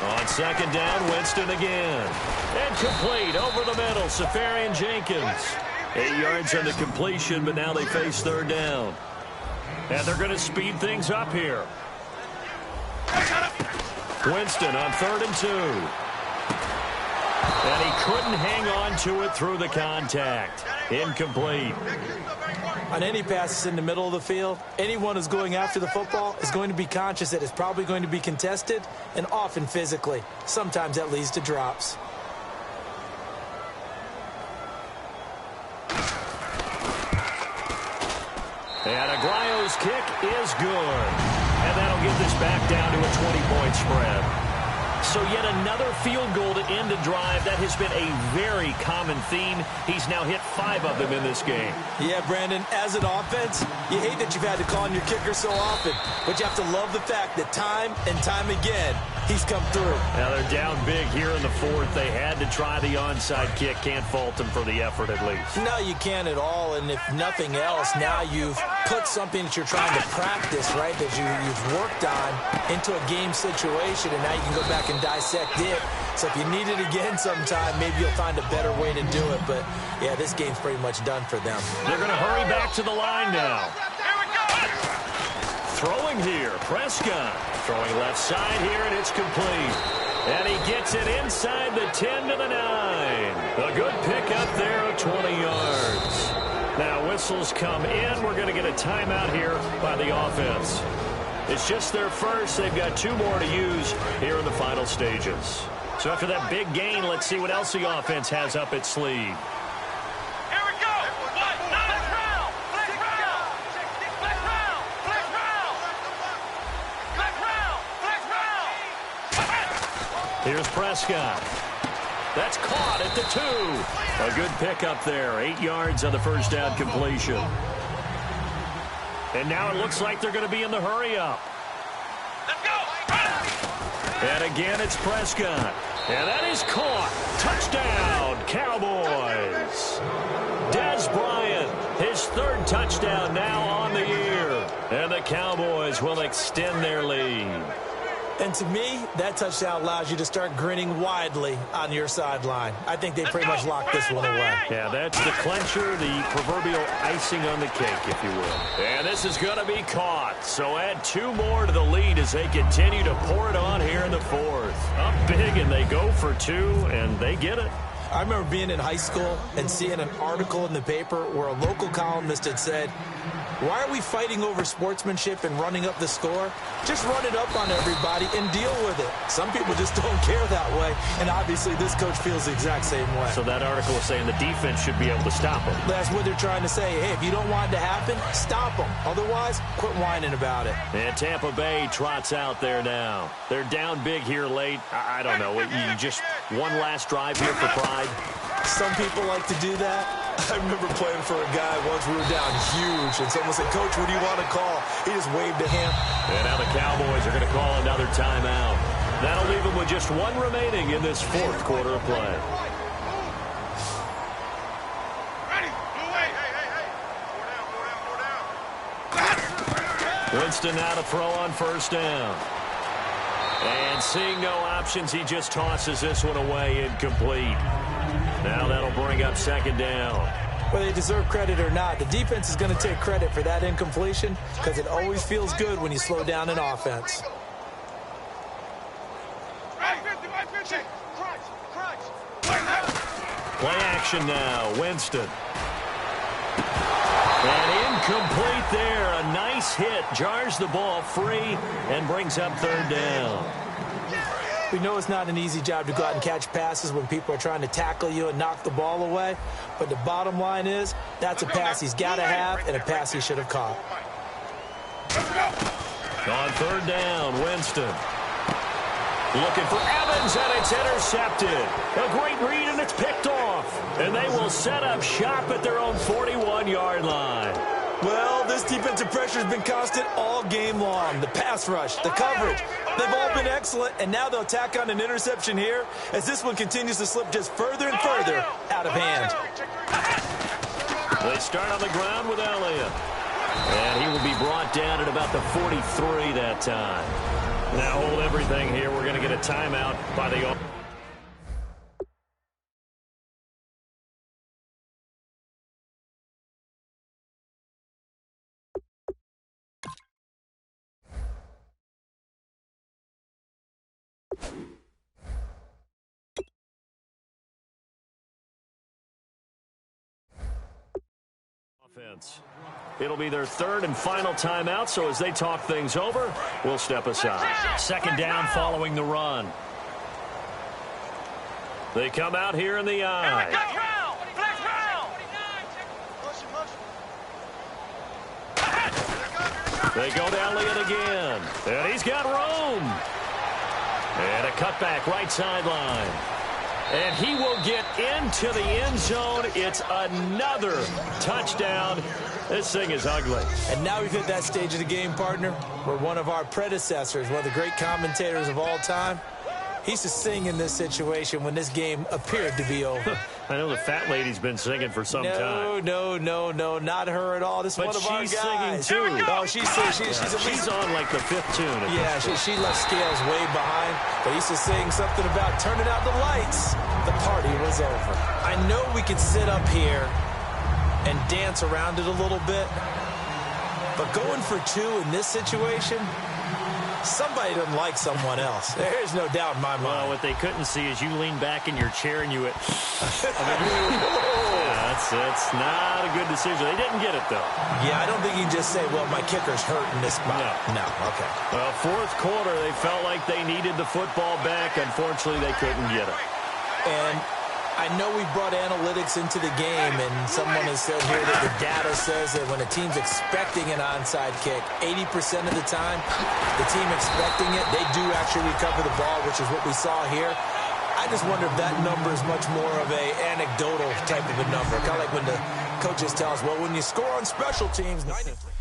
On second down, Winston again. And complete over the middle, Safarian Jenkins. 8 yards on the completion, but now they face third down. And they're going to speed things up here. Winston on 3rd and 2. And he couldn't hang on to it through the contact. Incomplete. On any passes in the middle of the field, anyone who's going after the football is going to be conscious that it's probably going to be contested, and often physically. Sometimes that leads to drops. And Aguayo's kick is good. And that'll get this back down to a 20-point spread. So yet another field goal to end a drive. That has been a very common theme. He's now hit 5 of them in this game. Yeah, Brandon, as an offense, you hate that you've had to call on your kicker so often. But you have to love the fact that time and time again, he's come through. Now they're down big here in the 4th. They had to try the onside kick. Can't fault them for the effort at least. No, you can't at all. And if nothing else, now you've put something that you're trying to practice, right, that you've worked on into a game situation, and now you can go back and dissect it. So if you need it again sometime, maybe you'll find a better way to do it. But, yeah, this game's pretty much done for them. They're going to hurry back to the line now. Throwing here, Prescott. Throwing left side here, and it's complete. And he gets it inside the 10 to the 9. A good pickup there of 20 yards. Now whistles come in. We're going to get a timeout here by the offense. It's just their first. They've got 2 more to use here in the final stages. So after that big gain, let's see what else the offense has up its sleeve. Here we go. What? Flex round. Flex round. Flex round. Flex round. Flex round. Flex round. Here's Prescott. That's caught at the 2. A good pickup there. 8 yards on the first down completion. And now it looks like they're going to be in the hurry-up. Let's go. And again, it's Prescott. And that is caught. Touchdown, Cowboys. Dez Bryant, his 3rd touchdown now on the year. And the Cowboys will extend their lead. And to me, that touchdown allows you to start grinning widely on your sideline. I think they pretty much locked this one away. Yeah, that's the clincher, the proverbial icing on the cake, if you will. And this is going to be caught. So add 2 more to the lead as they continue to pour it on here in the 4th. Up big, and they go for 2, and they get it. I remember being in high school and seeing an article in the paper where a local columnist had said, "Why are we fighting over sportsmanship and running up the score? Just run it up on everybody and deal with it." Some people just don't care that way, and obviously this coach feels the exact same way. So that article is saying the defense should be able to stop them. That's what they're trying to say. Hey, if you don't want it to happen, stop them. Otherwise, quit whining about it. And Tampa Bay trots out there now. They're down big here late. I don't know. You just one last drive here for pride. Some people like to do that. I remember playing for a guy once. We were down huge, and someone said, "Coach, what do you want to call?" He just waved a hand. And now the Cowboys are going to call another timeout. That'll leave them with just 1 remaining in this 4th quarter of play. Ready. Hey. Four down. Winston now to throw on 1st down. And seeing no options, he just tosses this one away incomplete. Now that'll bring up 2nd down. Whether they deserve credit or not, the defense is going to take credit for that incompletion because it always feels good when you slow down an offense. Play action now. Winston. And incomplete there. A nice hit. Jars the ball free and brings up 3rd down. We know it's not an easy job to go out and catch passes when people are trying to tackle you and knock the ball away. But the bottom line is, that's a pass he's got to have and a pass he should have caught. On 3rd down, Winston. Looking for Evans, and it's intercepted. A great read, and it's picked off. And they will set up shop at their own 41-yard line. Well, this defensive pressure has been constant all game long. The pass rush, the coverage, they've all been excellent, and now they'll tack on an interception here as this one continues to slip just further and further out of hand. They start on the ground with Elliott. And he will be brought down at about the 43 that time. Now hold everything here. We're going to get a timeout by the... offense. It'll be their 3rd and final timeout, so as they talk things over, we'll step aside. 2nd down following the run. They come out here in the eye. They go to Elliott again, and he's got room. And a cutback right sideline. And he will get into the end zone. It's another touchdown. This thing is ugly. And now we've hit that stage of the game, partner, where one of our predecessors, one of the great commentators of all time, he used to sing in this situation when this game appeared to be over. I know the fat lady's been singing for some time. No, not her at all. This is one of our guys. But she's singing, too. Oh, she's on like the 5th tune. Yeah, she left scales way behind. But he used to sing something about turning out the lights. The party was over. I know we could sit up here and dance around it a little bit. But going for 2 in this situation... somebody doesn't like someone else. There's no doubt in my mind. Well, what they couldn't see is you lean back in your chair and you went... yeah, that's It's not a good decision. They didn't get it, though. Yeah, I don't think you can just say, well, my kicker's hurt in this spot. No, okay. Well, fourth quarter, they felt like they needed the football back. Unfortunately, they couldn't get it. And I know we brought analytics into the game, and someone has said here that the data says that when a team's expecting an onside kick, 80% of the time, the team expecting it, they do actually recover the ball, which is what we saw here. I just wonder if that number is much more of a anecdotal type of a number. Kind of like when the coaches tell us, well, when you score on special teams, 93.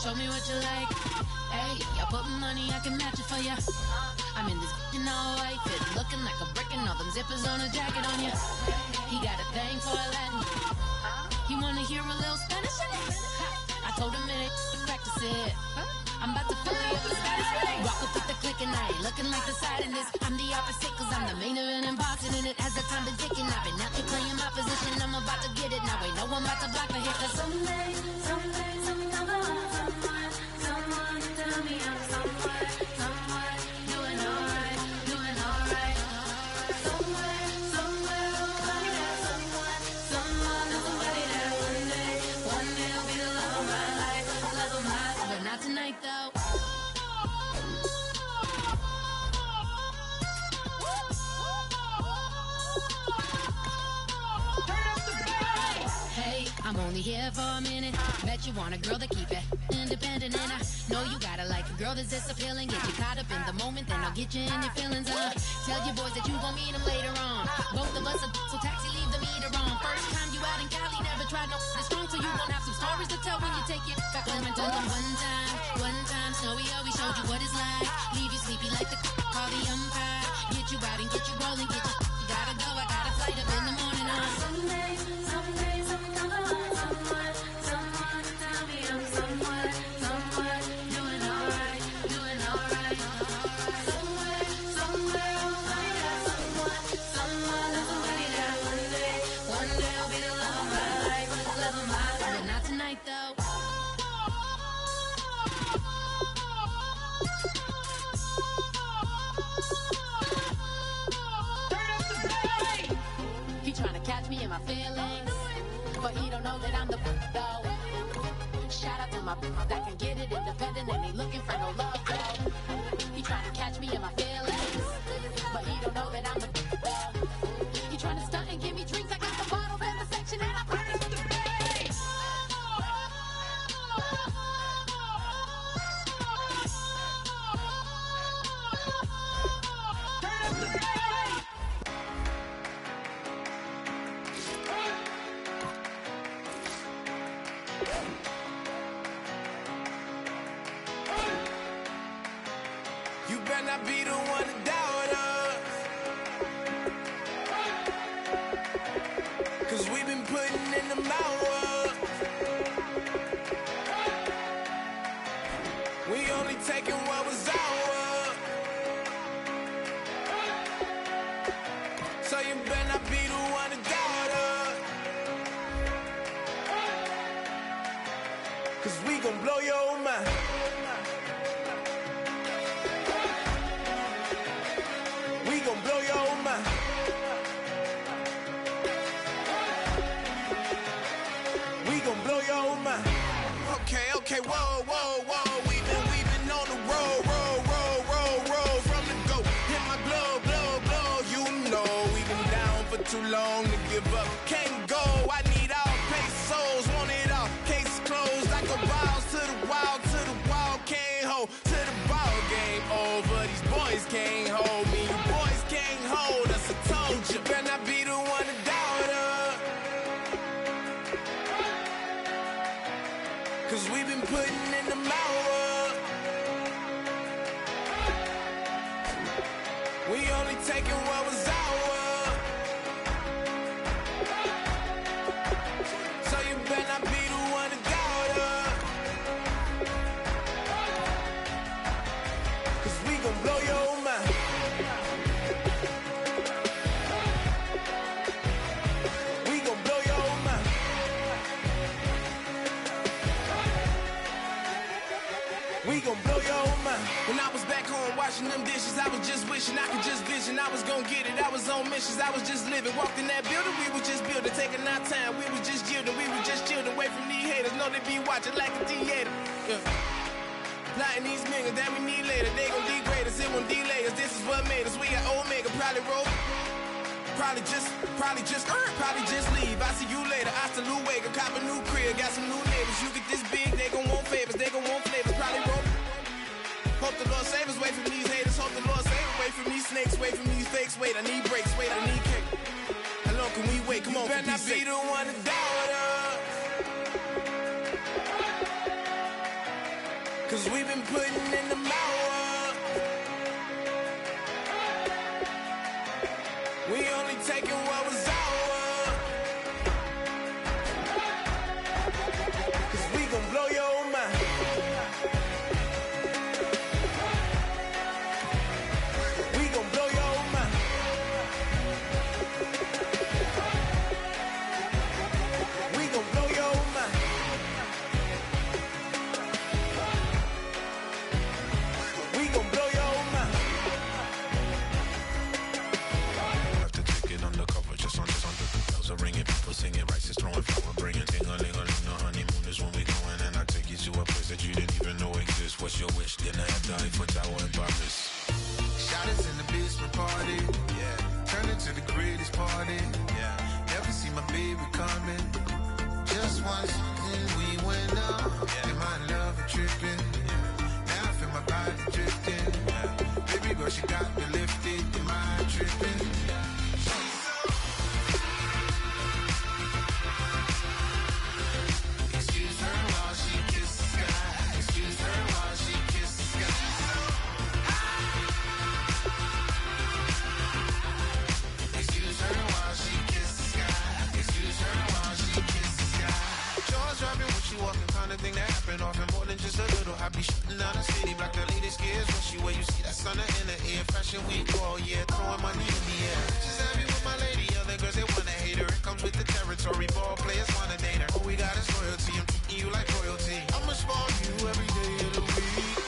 show me what you like. Hey, I put money, I can match it for ya. I'm in this all white fit, looking like a brick and all them zippers on a jacket on ya. He got a thing for Latin. He wanna hear a little Spanish in it. I told him it ain't practice it. I'm about to fill you up with Spanish. Walk up with the click and I ain't looking like the side in this. I'm the opposite cause I'm the main event and boxing in it. As the time been ticking, I've been out here playing my position. I'm about to get it now. Ain't no one about to block me here cause someday, someone tell me I'm someone doing alright, doing alright. Somewhere, somebody that one day will be the love of my life, love of my life, but not tonight though. Hey, I'm only here for a minute. Bet you want a girl to keep it independent, and I know you gotta like a girl that's this appealing. Get you caught up in the moment, then I'll get you in your feelings. Tell your boys that you gon' meet them later on. Both of us are so taxi, leave the meter on. First time you out in Cali, never tried no this strong, so you gon' have some stories to tell when you take it back home and tell them one time, Snowy always showed you what it's like. Leave you sleepy like the call the umpire. Get you out and get you rolling, get you gotta go. I got a flight up in the morning on someday, someone tell me I'm someone doing alright, doing alright. Somewhere, somebody that one day will be the love of my life, but not tonight though. He tryna catch me in my feelings, but he don't know that I'm the though. Shout out to my that can get it independent and ain't looking for no love though. He tryna catch me in my feelings, but he don't know that I'm the though. He tryna stunt and give me drinks. I got the bottles in the section and I put it in the bag. You better not be the one to doubt us, 'cause we've been putting in the hours. We only taking what was ours, so you better not be the one to doubt us, 'cause we gon' blow your mind. We gon' blow your mind. We gon' blow your mind. Okay, whoa. We've been on the road from the go. Hit my blow. You know we've been down for too long to give up. Can't go. I need all pesos, want it all. Case closed. I go balls to the wall, can't hold to the ball game over. These boys can't hold me. You boys can't hold us. I told you. Better not be the one to doubt us, 'cause we've been putting in the hours. We only taking what was ours, so you better not be the one to doubt us, 'cause we gon' blow your mind. We gon' blow your mind. We gon' blow your mind. When I was back home washing them dishes, I was just wishing I could just vision. I was gon' get it. I was on missions. I was just living. Walked in that building, we was just building, taking our time. We was just yielding. We was just chilling away from these haters. Know they be watching like a theater. Yeah. Plotting these niggas that we need later. They gon' degrade us, it won't delay us. This is what made us. We got Omega, probably roll. Probably just leave. I see you later. I salute Wake, cop a new crib, got some new neighbors. You get this big, they gon' want favors, they gon' want flavors. Probably roll. Hope the Lord save us, wait for these haters. Hope the Lord save us, wait for these snakes, wait for these fakes. Wait, I need breaks, wait, I need cake. How long can we wait? Come on, better not be the one to doubt us, Cause we've been putting in the hour. We only taking what was ours. Cause we gon' blow your mind. We gon' blow your mind. We gon' blow your mind. We gon' blow your mind. Left the ticket undercover, just under the bells are ringing, people singing, rice is throwing, flower bringing, ding-a-ling-a-ling, the honeymoon is when we going, and I take you to a place that you didn't even know exists. What's your wish? Dinner at the Eiffel Tower in Paris. Shot us in the basement party, yeah. Turn into the greatest party, yeah. Never see my baby coming. Just once, then we went up, yeah. And my love a tripping, yeah. Now I feel my body drifting, yeah. Baby girl, she got me lifted, am I tripping? Yeah. Excuse her while she kiss the sky. Excuse her while she kiss the sky. Excuse her while she kiss the sky. Excuse her while she kiss the sky. Jaws dropping when she walking, kind of thing that happen often more than just a little. I be shutting down the city, black the latest gears when she wear. You see that sun in the air, fashion week all year, throwing money in the air. Just happy with my lady, other girls they wanna hate her. It comes with the territory, ball players wanna date her. All we got is loyalty, I'm treating you like royalty. I'ma spoil you every day of the week.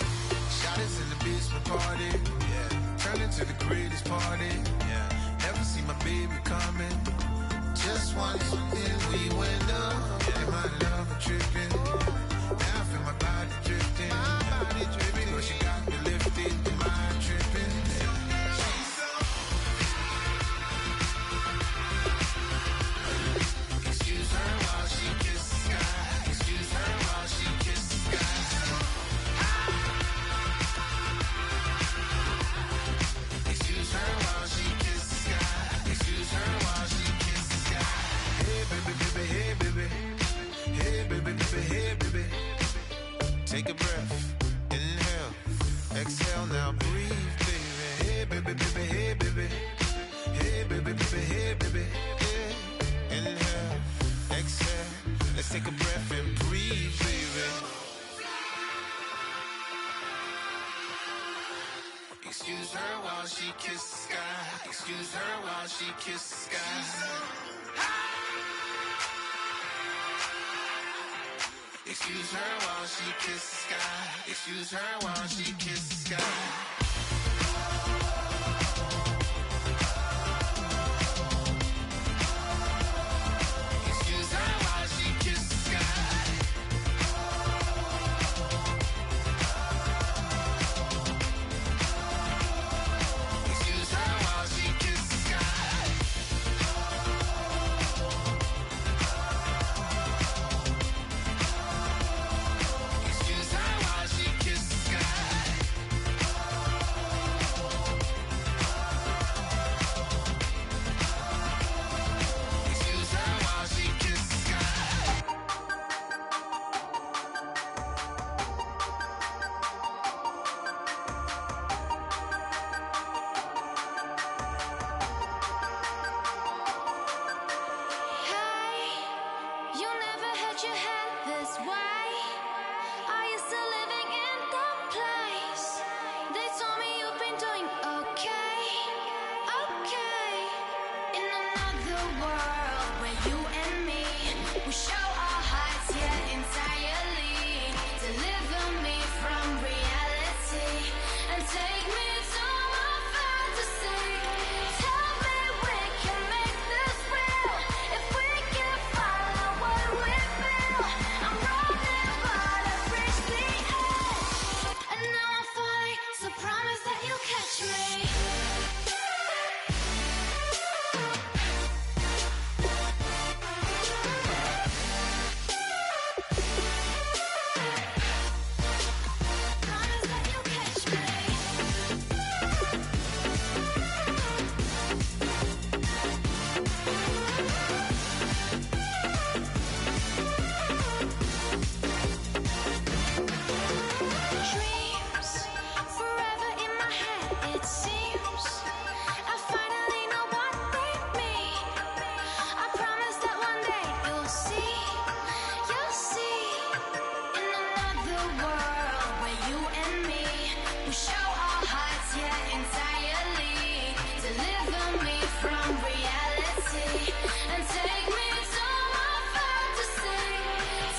Shot us in the basement party, yeah. Turn into the greatest party, yeah. Never see my baby coming. Just once, then we went up, yeah. And my love a tripping. Now I feel my body drifting. My body dripping, but she got me lifted. Am I tripping? Excuse her while she kiss the sky. Excuse her while she kiss the sky. Excuse her while she kiss the sky. Excuse her while she kiss the sky. Hey baby, baby, hey baby. Hey baby, baby, hey baby. Take a breath, inhale, exhale, now breathe, baby. Hey baby, baby, hey baby. Hey baby, baby, hey baby. Yeah. Inhale, exhale, let's take a breath and breathe, baby. Excuse her while she kiss the sky. Excuse her while she kiss the sky. Excuse her while she kiss the sky. Excuse her while she kiss the sky. Excuse her while she kiss the sky. Excuse her while she kiss the sky. Excuse her while she kiss the sky. a world where you and me will show our hearts, yeah, entirely. Deliver me from reality and take me to my fantasy.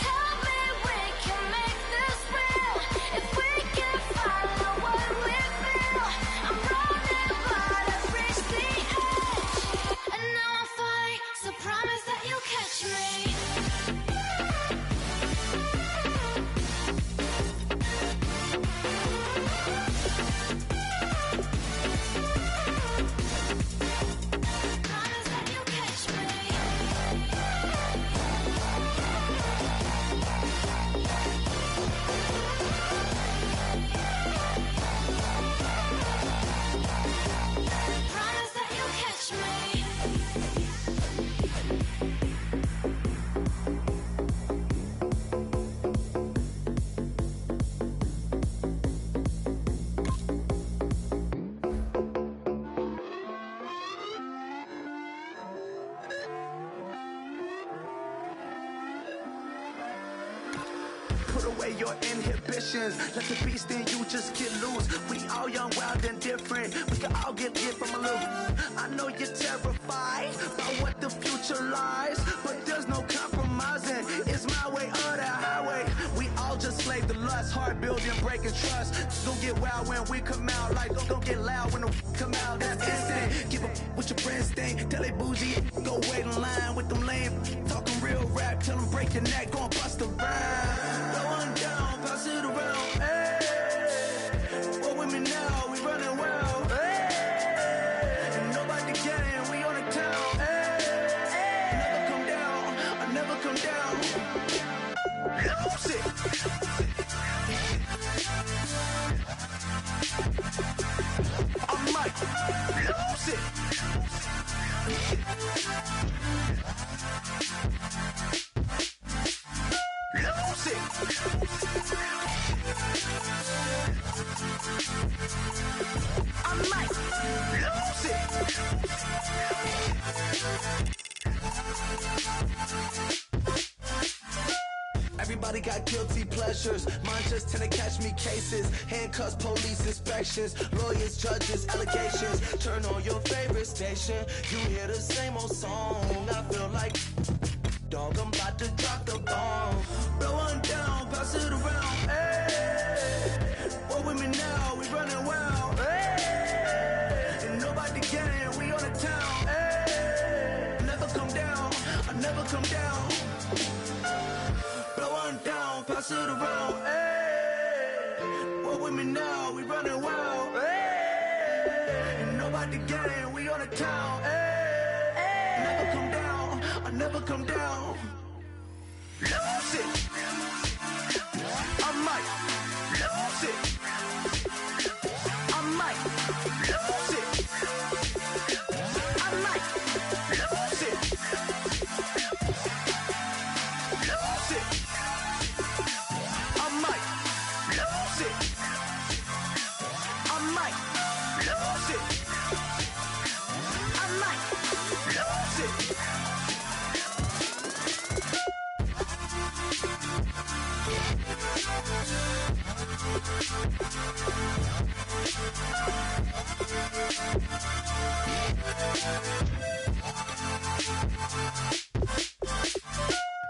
Tell me we can make this real if we can follow what we feel. I'm running, but I've reached the edge, and now I'm falling. So promise that you'll catch me. Promise that you'll catch me. Promise that you'll catch me. Put away your inhibitions. Let the beast in you just get loose. We all young, wild, and different. We can all get lit from a little. I know you're terrified by what the future lies, but there's no compromising. It's my way or the highway. We all just slave the lust, hard building, breaking trust. Don't get wild when we come out. Like don't get loud when the come out. That's instant. Give up what your friends think. Tell they bougie, go wait in line with them lame. Talking real rap, tell them break your neck, go and bust a rhyme. Going down, pass it around. Hey, what with me now? We running wild. Hey, and nobody can. We on the town. Hey, never come down. I never come down. Lose it. I might lose it. Lose it. I might lose it. Everybody got guilty pleasures. Mine just tend to catch me cases. Handcuffs, police inspections, lawyers, judges, allegations. Turn on your favorite station. You hear the same old song. I feel like dog, I'm about to drop the bomb. Blow one down, pass it around. Hey, what with me now? We running wild. Hey, and nobody can. We on the town. Hey, never come down. I never come down. Blow one down, pass it around. Hey, what with me now? We running wild. Hey, and nobody can. We on the town. Hey, never come down. I never come down. Lose it. I might lose it. I might lose it. I might lose it. Lose it. I might lose it. I might lose it. I might lose it.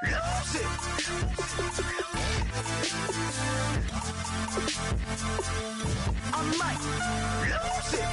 Lose it. I might lose it.